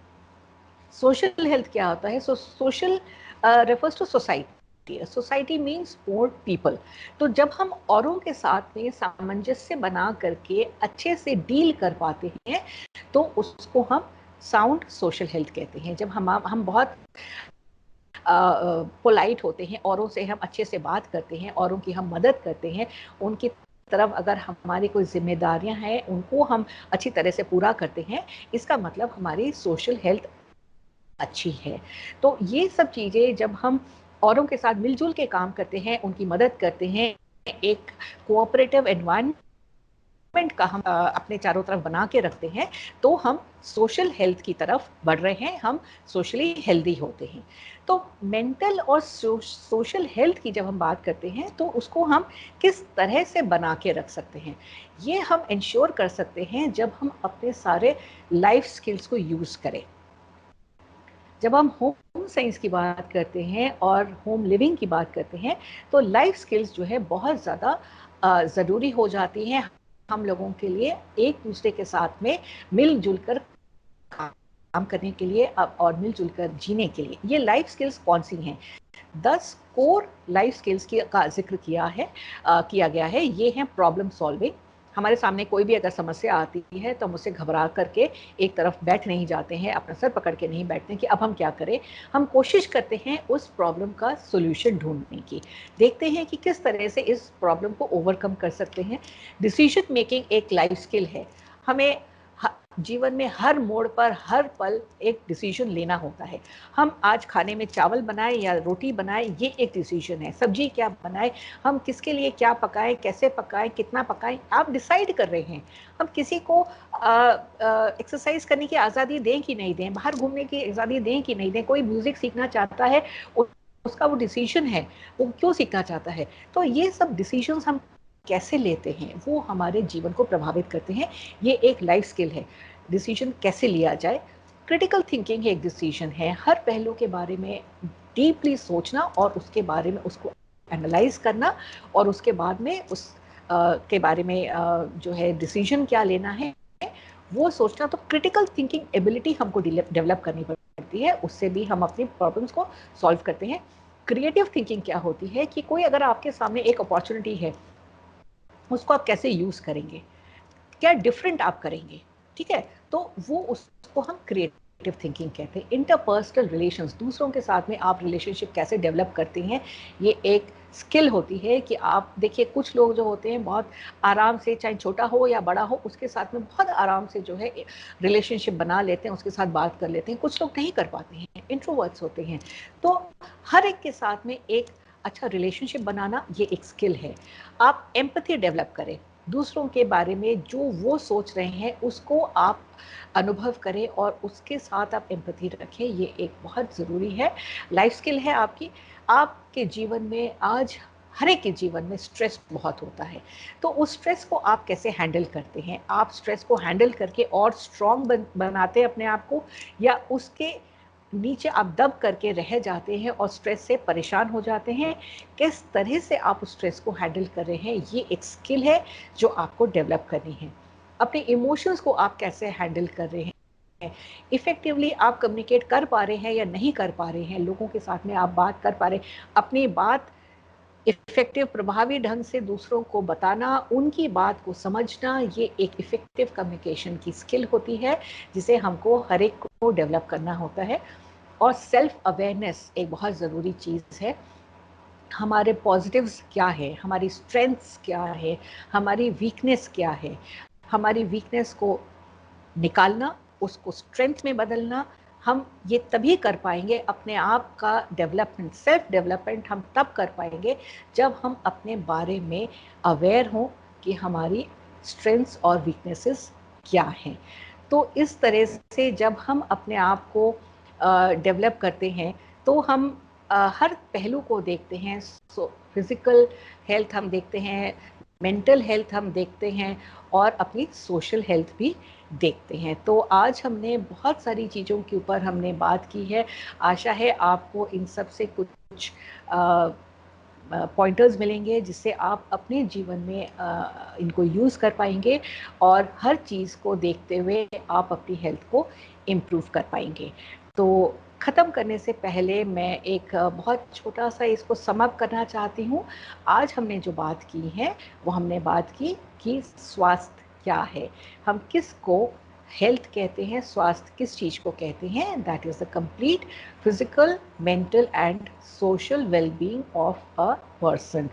सोशल हेल्थ क्या होता है? Social refers to society. Society means more people. तो जब हम औरों के साथ में सामंजस्य बना करके अच्छे से डील कर पाते हैं तो उसको हम साउंड सोशल हेल्थ कहते हैं। जब हम बहुत पोलाइट होते हैं, औरों से हम अच्छे से बात करते हैं, औरों की हम मदद करते हैं, उनकी तरफ अगर हमारी कोई जिम्मेदारियां हैं उनको हम अच्छी तरह से पूरा करते हैं, इसका मतलब हमारी सोशल हेल्थ अच्छी है। तो ये सब चीज़ें जब हम औरों के साथ मिलजुल के काम करते हैं, उनकी मदद करते हैं, एक कोऑपरेटिव एनवायरनमेंट का हम अपने चारों तरफ बना के रखते हैं, तो हम सोशल हेल्थ की तरफ बढ़ रहे हैं, हम सोशली हेल्दी होते हैं। तो मेंटल और सोशल हेल्थ की जब हम बात करते हैं तो उसको हम किस तरह से बना के रख सकते हैं, ये हम इंश्योर कर सकते हैं जब हम अपने सारे लाइफ स्किल्स को यूज़ करें। जब हम होम साइंस की बात करते हैं और होम लिविंग की बात करते हैं तो लाइफ स्किल्स जो है बहुत ज़्यादा ज़रूरी हो जाती हैं हम लोगों के लिए, एक दूसरे के साथ में मिलजुल कर काम करने के लिए और मिलजुल कर जीने के लिए। ये लाइफ स्किल्स कौन सी हैं? 10 कोर लाइफ स्किल्स का जिक्र किया गया है। ये हैं प्रॉब्लम सॉल्विंग, हमारे सामने कोई भी अगर समस्या आती है तो हम उससे घबरा करके एक तरफ बैठ नहीं जाते हैं, अपना सर पकड़ के नहीं बैठते कि अब हम क्या करें। हम कोशिश करते हैं उस प्रॉब्लम का सॉल्यूशन ढूंढने की, देखते हैं कि किस तरह से इस प्रॉब्लम को ओवरकम कर सकते हैं। डिसीजन मेकिंग एक लाइफ स्किल है। हमें जीवन में हर मोड़ पर हर पल एक डिसीजन लेना होता है। हम आज खाने में चावल बनाएं या रोटी बनाएं, ये एक डिसीजन है। सब्जी क्या बनाएं, हम किसके लिए क्या पकाएं, कैसे पकाएं, कितना पकाएं, आप डिसाइड कर रहे हैं। हम किसी को एक्सरसाइज करने की आज़ादी दें कि नहीं दें, बाहर घूमने की आज़ादी दें कि नहीं दें, कोई म्यूजिक सीखना चाहता है, उसका वो डिसीजन है, वो क्यों सीखना चाहता है। तो ये सब डिसीजंस हम कैसे लेते हैं वो हमारे जीवन को प्रभावित करते हैं। ये एक लाइफ स्किल है, डिसीजन कैसे लिया जाए। क्रिटिकल थिंकिंग एक डिसीजन है, हर पहलू के बारे में डीपली सोचना और उसके बारे में उसको एनालाइज करना और उसके बाद में उस के बारे में जो है डिसीजन क्या लेना है वो सोचना। तो क्रिटिकल थिंकिंग एबिलिटी हमको डेवलप करनी पड़ती है, उससे भी हम अपनी प्रॉब्लम्स को सॉल्व करते हैं। क्रिएटिव थिंकिंग क्या होती है कि कोई अगर आपके सामने एक अपॉर्चुनिटी है, उसको आप कैसे यूज करेंगे, क्या डिफरेंट आप करेंगे, ठीक है। तो वो उसको हम क्रिएटिव थिंकिंग कहते हैं। इंटरपर्सनल रिलेशंस, दूसरों के साथ में आप रिलेशनशिप कैसे डेवलप करते हैं, ये एक स्किल होती है कि आप देखिए कुछ लोग जो होते हैं बहुत आराम से, चाहे छोटा हो या बड़ा हो, उसके साथ में बहुत आराम से जो है रिलेशनशिप बना लेते हैं, उसके साथ बात कर लेते हैं। कुछ लोग नहीं कर पाते हैं, इंट्रोवर्ट्स होते हैं। तो हर एक के साथ में एक अच्छा रिलेशनशिप बनाना ये एक स्किल है। आप एम्पैथी डेवलप करें, दूसरों के बारे में जो वो सोच रहे हैं उसको आप अनुभव करें और उसके साथ आप एम्पैथी रखें, ये एक बहुत ज़रूरी है, लाइफ स्किल है आपकी। आपके जीवन में आज हर एक के जीवन में स्ट्रेस बहुत होता है, तो उस स्ट्रेस को आप कैसे हैंडल करते हैं। आप स्ट्रेस को हैंडल करके और स्ट्रॉन्ग बनाते हैं अपने आप को, या उसके नीचे आप दब करके रह जाते हैं और स्ट्रेस से परेशान हो जाते हैं। किस तरह से आप उस स्ट्रेस को हैंडल कर रहे हैं, ये एक स्किल है जो आपको डेवलप करनी है। अपने इमोशंस को आप कैसे हैंडल कर रहे हैं, इफेक्टिवली आप कम्युनिकेट कर पा रहे हैं या नहीं कर पा रहे हैं, लोगों के साथ में आप बात कर पा रहे हैं, अपनी बात इफेक्टिव प्रभावी ढंग से दूसरों को बताना, उनकी बात को समझना, ये एक इफेक्टिव कम्युनिकेशन की स्किल होती है जिसे हमको हर एक को डेवलप करना होता है। और सेल्फ अवेयरनेस एक बहुत ज़रूरी चीज़ है। हमारे पॉजिटिव्स क्या है, हमारी स्ट्रेंथ्स क्या है, हमारी वीकनेस क्या है, हमारी वीकनेस को निकालना, उसको स्ट्रेंथ में बदलना। हम ये तभी कर पाएंगे, अपने आप का डेवलपमेंट, सेल्फ डेवलपमेंट हम तब कर पाएंगे जब हम अपने बारे में अवेयर हों कि हमारी स्ट्रेंथ्स और वीकनेसेस क्या हैं। तो इस तरह से जब हम अपने आप को डेवलप करते हैं तो हम हर पहलू को देखते हैं। फिजिकल हेल्थ हम देखते हैं, मेंटल हेल्थ हम देखते हैं और अपनी सोशल हेल्थ भी देखते हैं। तो आज हमने बहुत सारी चीज़ों के ऊपर हमने बात की है। आशा है आपको इन सब से कुछ पॉइंटर्स मिलेंगे जिससे आप अपने जीवन में इनको यूज़ कर पाएंगे और हर चीज़ को देखते हुए आप अपनी हेल्थ को इम्प्रूव कर पाएंगे। तो ख़त्म करने से पहले मैं एक बहुत छोटा सा इसको समअप करना चाहती हूँ। आज हमने जो बात की है वो हमने बात की कि स्वास्थ्य क्या है, हम किस को हेल्थ कहते हैं, स्वास्थ्य किस चीज़ को कहते हैं। That is the complete physical, mental and social wellbeing of a person.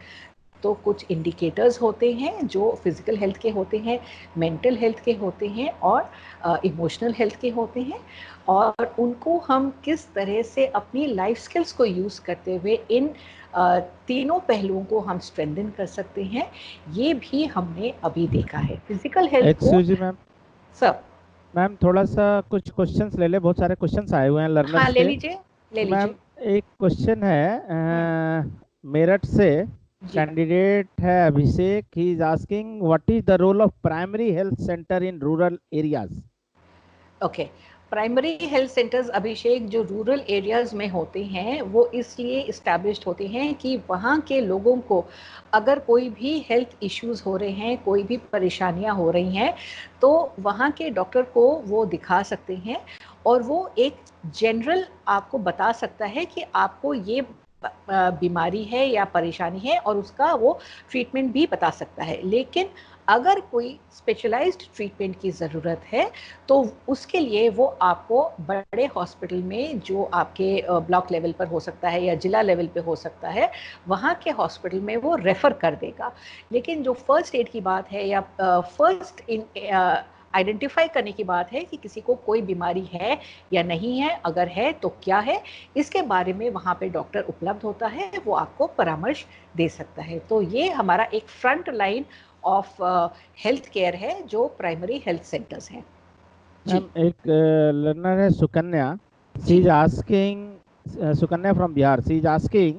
तो कुछ इंडिकेटर्स होते हैं जो फिजिकल हेल्थ के होते हैं, मेंटल हेल्थ के होते हैं और इमोशनल हेल्थ के होते हैं, और उनको हम किस तरह से अपनी लाइफ स्किल्स को यूज़ करते हुए इन तीनों पहलुओं को हम स्ट्रेंथन कर सकते हैं, ये भी हमने अभी देखा है। फिजिकल हेल्थ को excuse me ma'am, sir ma'am थोड़ा सा कुछ क्वेश्चंस ले ले, बहुत सारे क्वेश्चंस आए हुए हैं लर्नर्स हाँ ले के। लीजिए ले मैम लीजिए एक क्वेश्चन है मेरठ से, जी। कैंडिडेट है Abhishek, he is asking what is the role of primary health centre in rural areas. Okay, primary health centres Abhishek जो रूरल एरियाज में होते हैं वो इसलिए इस्टेब्लिश्ड होते हैं कि वहाँ के लोगों को अगर कोई भी हेल्थ इश्यूज हो रहे हैं, कोई भी परेशानियाँ हो रही हैं, तो वहाँ के डॉक्टर को वो दिखा सकते हैं और वो एक जनरल आपको बता सकता है कि आपको ये बीमारी है या परेशानी है और उसका वो ट्रीटमेंट भी बता सकता है। लेकिन अगर कोई स्पेशलाइज्ड ट्रीटमेंट की ज़रूरत है तो उसके लिए वो आपको बड़े हॉस्पिटल में, जो आपके ब्लॉक लेवल पर हो सकता है या जिला लेवल पे हो सकता है, वहाँ के हॉस्पिटल में वो रेफ़र कर देगा। लेकिन जो फर्स्ट एड की बात है या फर्स्ट आइडेंटिफाई करने की बात है कि किसी को कोई बीमारी है या नहीं है, अगर है तो क्या है, इसके बारे में वहाँ पे डॉक्टर उपलब्ध होता है, वो आपको परामर्श दे सकता है। तो ये हमारा एक front line of health care है जो प्राइमरी हेल्थ सेंटर्स हैं। मैम एक लर्नर है Sukanya, she is asking, Sukanya from Bihar, she is asking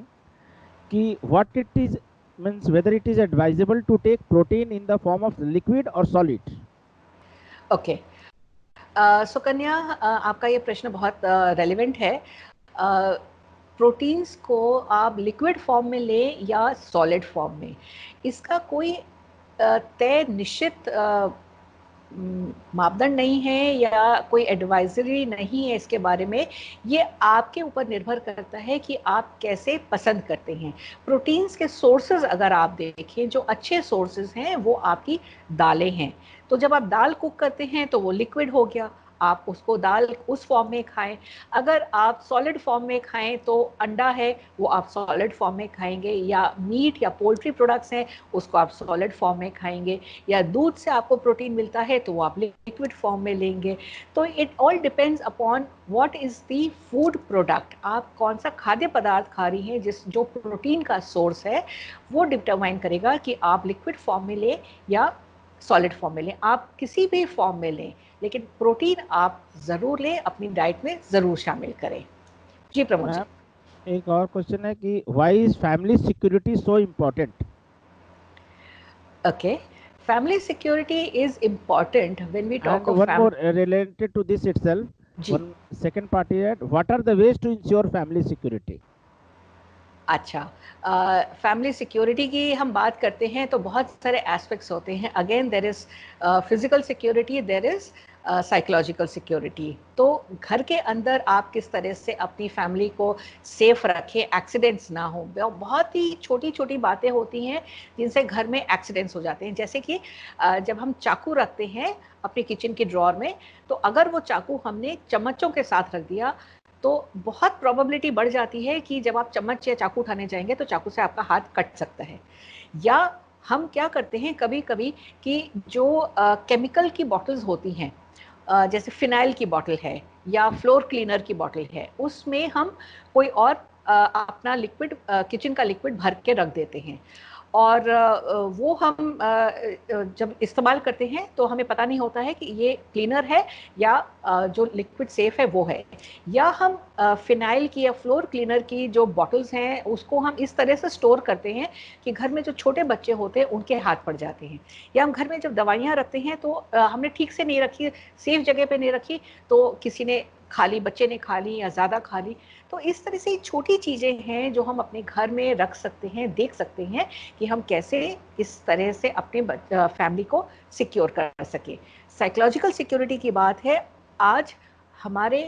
कि what it is means whether it is advisable to take protein in the form of liquid और solid. Okay Sukanya, आपका ये प्रश्न बहुत रेलिवेंट है। प्रोटीन्स को आप लिक्विड फॉर्म में लें या सॉलिड फॉर्म में, इसका कोई तय निश्चित मापदंड नहीं है या कोई एडवाइजरी नहीं है इसके बारे में। ये आपके ऊपर निर्भर करता है कि आप कैसे पसंद करते हैं। प्रोटीन्स के सोर्सेज अगर आप देखें, जो अच्छे सोर्सेज हैं वो आपकी दालें हैं। तो जब आप दाल कुक करते हैं तो वो लिक्विड हो गया, आप उसको दाल उस फॉर्म में खाएं। अगर आप सॉलिड फॉर्म में खाएं तो अंडा है वो आप सॉलिड फॉर्म में खाएंगे, या मीट या पोल्ट्री प्रोडक्ट्स हैं उसको आप सॉलिड फॉर्म में खाएंगे, या दूध से आपको प्रोटीन मिलता है तो वो आप लिक्विड फॉर्म में लेंगे। तो it all depends upon what is the food product, आप कौन सा खाद्य पदार्थ खा रही हैं जो प्रोटीन का सोर्स है, वो डिटरमाइन करेगा कि आप लिक्विड फॉर्म में लें या सॉलिड फॉर्म में लें। आप किसी भी फॉर्म में लें, लेकिन प्रोटीन आप ज़रूर लें, अपनी डाइट में ज़रूर शामिल करें। जी प्रमोद जी। एक और क्वेश्चन है कि why is family security so important? Okay, family security is important when we talk and of one more related to this itself. जी। One second part is that what are the ways to ensure family security? अच्छा, family security की हम बात करते हैं तो बहुत सारे एस्पेक्ट्स होते हैं। Again there is physical security, there is psychological security. तो घर के अंदर आप किस तरह से अपनी फैमिली को सेफ रखें, एक्सीडेंट्स ना हो। बहुत ही छोटी छोटी बातें होती हैं जिनसे घर में एक्सीडेंट्स हो जाते हैं। जैसे कि जब हम चाकू रखते हैं अपने किचन के ड्रॉर में, तो अगर वो चाकू हमने चम्मचों के साथ रख दिया तो बहुत प्रोबेबिलिटी बढ़ जाती है कि जब आप चम्मच या चाकू उठाने जाएंगे तो चाकू से आपका हाथ कट सकता है। या हम क्या करते हैं कभी कभी कि जो केमिकल की बॉटल्स होती हैं, जैसे फिनाइल की बॉटल है या फ्लोर क्लीनर की बॉटल है, उसमें हम कोई और अपना लिक्विड, किचन का लिक्विड भर के रख देते हैं, और वो हम जब इस्तेमाल करते हैं तो हमें पता नहीं होता है कि ये क्लीनर है या जो लिक्विड सेफ है वो है। या हम फिनाइल की या फ्लोर क्लीनर की जो बॉटल्स हैं उसको हम इस तरह से स्टोर करते हैं कि घर में जो छोटे बच्चे होते हैं उनके हाथ पड़ जाते हैं। या हम घर में जब दवाइयाँ रखते हैं तो हमने ठीक से नहीं रखी, सेफ जगह पे नहीं रखी, तो किसी ने खा ली, बच्चे ने खा ली या ज़्यादा खा ली। तो इस तरह से छोटी चीज़ें हैं जो हम अपने घर में रख सकते हैं, देख सकते हैं कि हम कैसे इस तरह से अपने फैमिली को सिक्योर कर सकें। साइकोलॉजिकल सिक्योरिटी की बात है, आज हमारे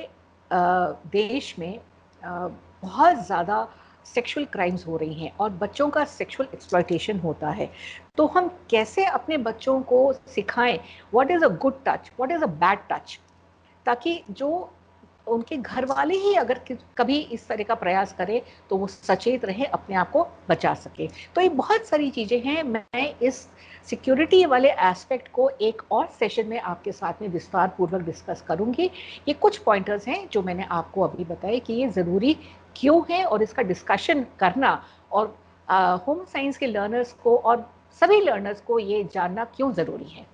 देश में बहुत ज़्यादा सेक्सुअल क्राइम्स हो रही हैं और बच्चों का सेक्सुअल एक्सप्लॉयटेशन होता है। तो हम कैसे अपने बच्चों को सिखाएं what is a good touch, what is a bad touch, ताकि जो उनके घर वाले ही अगर कभी इस तरह का प्रयास करें तो वो सचेत रहे, अपने आप को बचा सके। तो ये बहुत सारी चीज़ें हैं। मैं इस सिक्योरिटी वाले एस्पेक्ट को एक और सेशन में आपके साथ में विस्तार पूर्वक डिस्कस करूंगी। ये कुछ पॉइंटर्स हैं जो मैंने आपको अभी बताए कि ये ज़रूरी क्यों है, और इसका डिस्कशन करना और होम साइंस के लर्नर्स को और सभी लर्नर्स को ये जानना क्यों ज़रूरी है।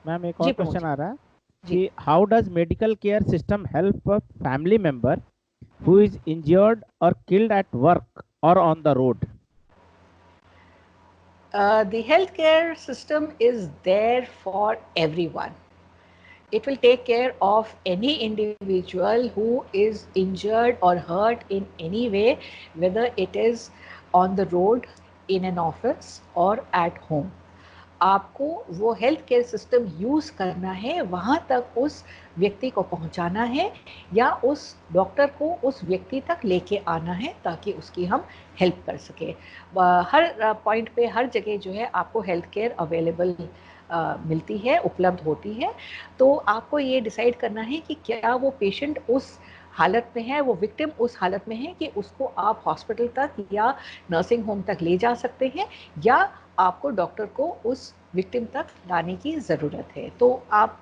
मैम एक और क्वेश्चन आ रहा है कि how does medical care system help a family member who is injured और किल्ड एट वर्क और on the road? The healthcare system is there for everyone. It will take care of any individual who is injured or hurt in any way, whether it is on the road, in an office or at home. आपको वो health care system use करना है, वहाँ तक उस व्यक्ति को पहुँचाना है या उस डॉक्टर को उस व्यक्ति तक लेके आना है ताकि उसकी हम हेल्प कर सके। हर पॉइंट पे हर जगह जो है आपको हेल्थ केयर अवेलेबल मिलती है, उपलब्ध होती है। तो आपको ये डिसाइड करना है कि क्या वो पेशेंट उस हालत में है, वो विक्टिम उस हालत में है कि उसको आप हॉस्पिटल तक या नर्सिंग होम तक ले जा सकते हैं या आपको डॉक्टर को उस विक्टिम तक लाने की ज़रूरत है। तो आप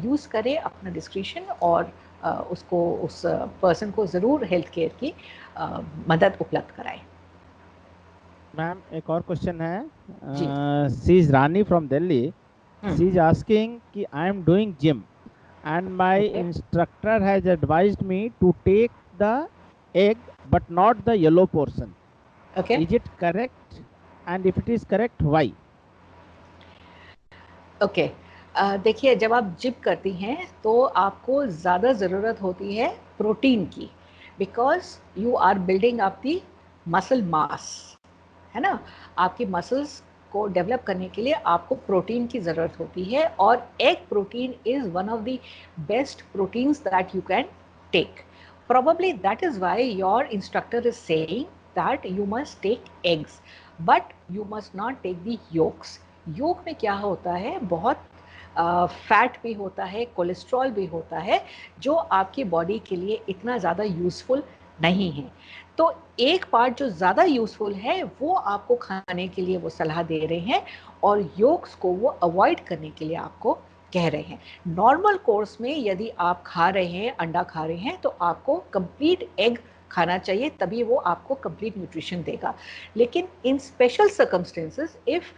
यूज़ करें अपना डिस्क्रिशन और उसको उस पर्सन को ज़रूर हेल्थ केयर की मदद उपलब्ध कराएं। मैम एक और क्वेश्चन है, जी। She is Rani from Delhi, she is asking कि I am doing gym and my Okay. instructor has advised me to take the egg but not the yellow portion. Okay. Is it correct? And if it is correct, why? Okay. देखिए, जब आप gym करती हैं तो आपको ज़्यादा ज़रूरत होती है प्रोटीन की, because you are building up the muscle mass, है ना। आपकी मसल्स को डेवलप करने के लिए आपको प्रोटीन की ज़रूरत होती है और egg protein is one of the best proteins that you can take. Probably that is why your instructor is saying that you must take eggs, but you must not take the yolks. Yolk में क्या होता है, बहुत fat भी होता है, cholesterol भी होता है, जो आपकी बॉडी के लिए इतना ज़्यादा यूज़फुल नहीं है। तो एक पार्ट जो ज़्यादा यूज़फुल है वो आपको खाने के लिए वो सलाह दे रहे हैं और योक्स को वो अवॉइड करने के लिए आपको कह रहे हैं। नॉर्मल कोर्स में यदि आप खा रहे हैं, अंडा खा रहे हैं, तो आपको कंप्लीट एग खाना चाहिए, तभी वो आपको कंप्लीट न्यूट्रिशन देगा। लेकिन in special circumstances, if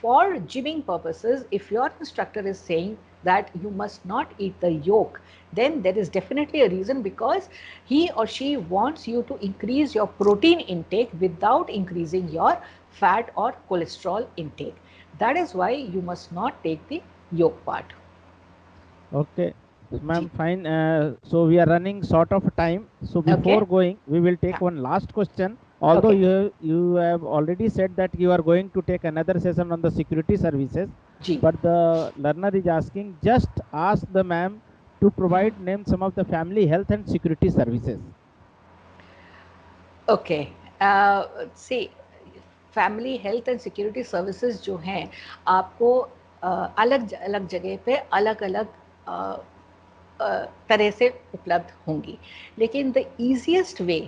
for gyming purposes, if your instructor is saying that you must not eat the yolk, then there is definitely a reason, because he or she wants you to increase your protein intake without increasing your fat or cholesterol intake. That is why you must not take the yolk part. Okay, ma'am, fine. So we are running short of time. So before going, we will take one last question. Although you have already said that you are going to take another session on the security services, but the learner is asking, just ask the ma'am to provide name some of the family health and security services. Okay. See, family health and security services जो हैं आपको अलग अलग जगह पे अलग अलग तरह से उपलब्ध होंगी, लेकिन the easiest way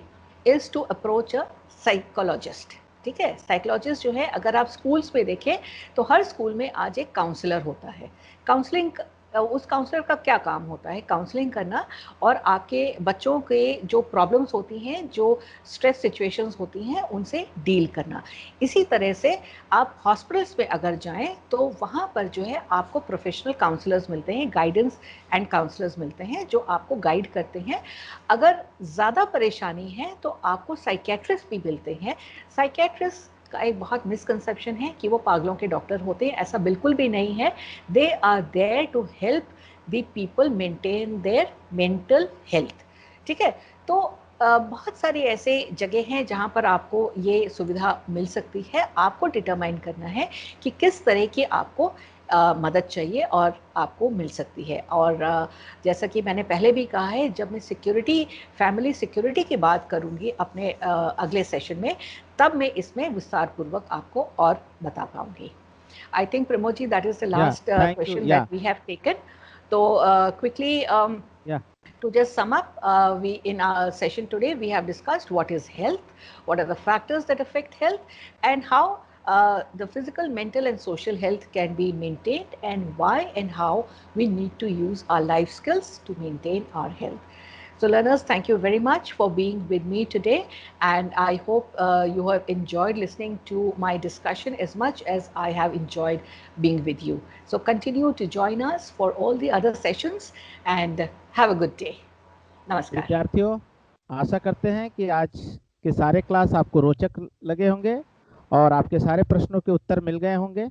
is to approach a psychologist. ठीक है, साइकोलॉजिस्ट जो है, अगर आप स्कूल्स में देखें तो हर स्कूल में आज एक काउंसलर होता है। काउंसलिंग, उस काउंसलर का क्या काम होता है? काउंसलिंग करना और आपके बच्चों के जो प्रॉब्लम्स होती हैं, जो स्ट्रेस सिचुएशंस होती हैं, उनसे डील करना। इसी तरह से आप हॉस्पिटल्स में अगर जाएं तो वहाँ पर जो है आपको प्रोफेशनल काउंसलर्स मिलते हैं, गाइडेंस एंड काउंसलर्स मिलते हैं जो आपको गाइड करते हैं। अगर ज़्यादा परेशानी है तो आपको साइकेट्रिस्ट भी मिलते हैं। साइकेट्रिस्ट का एक बहुत मिसकंसेप्शन है कि वो पागलों के डॉक्टर होते हैं, ऐसा बिल्कुल भी नहीं है। They are there to help the people maintain their mental health. ठीक है, तो बहुत सारी ऐसे जगह हैं जहाँ पर आपको ये सुविधा मिल सकती है। आपको डिटरमाइन करना है कि किस तरह की आपको मदद चाहिए और आपको मिल सकती है। और जैसा कि मैंने पहले भी कहा है, जब मैं सिक्योरिटी, फैमिली सिक्योरिटी की बात करूँगी अपने अगले सेशन में, तब मैं इसमें विस्तार पूर्वक आपको और बता पाऊँगी। I think Pramod ji, that is the last question that we have taken. तो quickly to just sum up, we in our session today we have discussed what is health, what are the factors that affect health, and how the physical, mental and social health can be maintained, and why and how we need to use our life skills to maintain our health. So learners, thank you very much for being with me today, and I hope you have enjoyed listening to my discussion as much as I have enjoyed being with you. So continue to join us for all the other sessions and have a good day. नमस्कार। विद्यार्थियों, आशा करते हैं कि आज के सारे class आपको रोचक लगे होंगे और आपके सारे प्रश्नों के उत्तर मिल गए होंगे।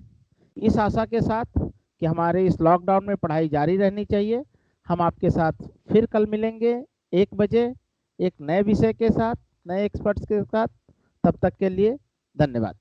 इस आशा के साथ कि हमारे इस लॉकडाउन में पढ़ाई जारी रहनी चाहिए, हम आपके साथ फिर कल मिलेंगे 1 बजे एक नए विषय के साथ, नए एक्सपर्ट्स के साथ। तब तक के लिए धन्यवाद।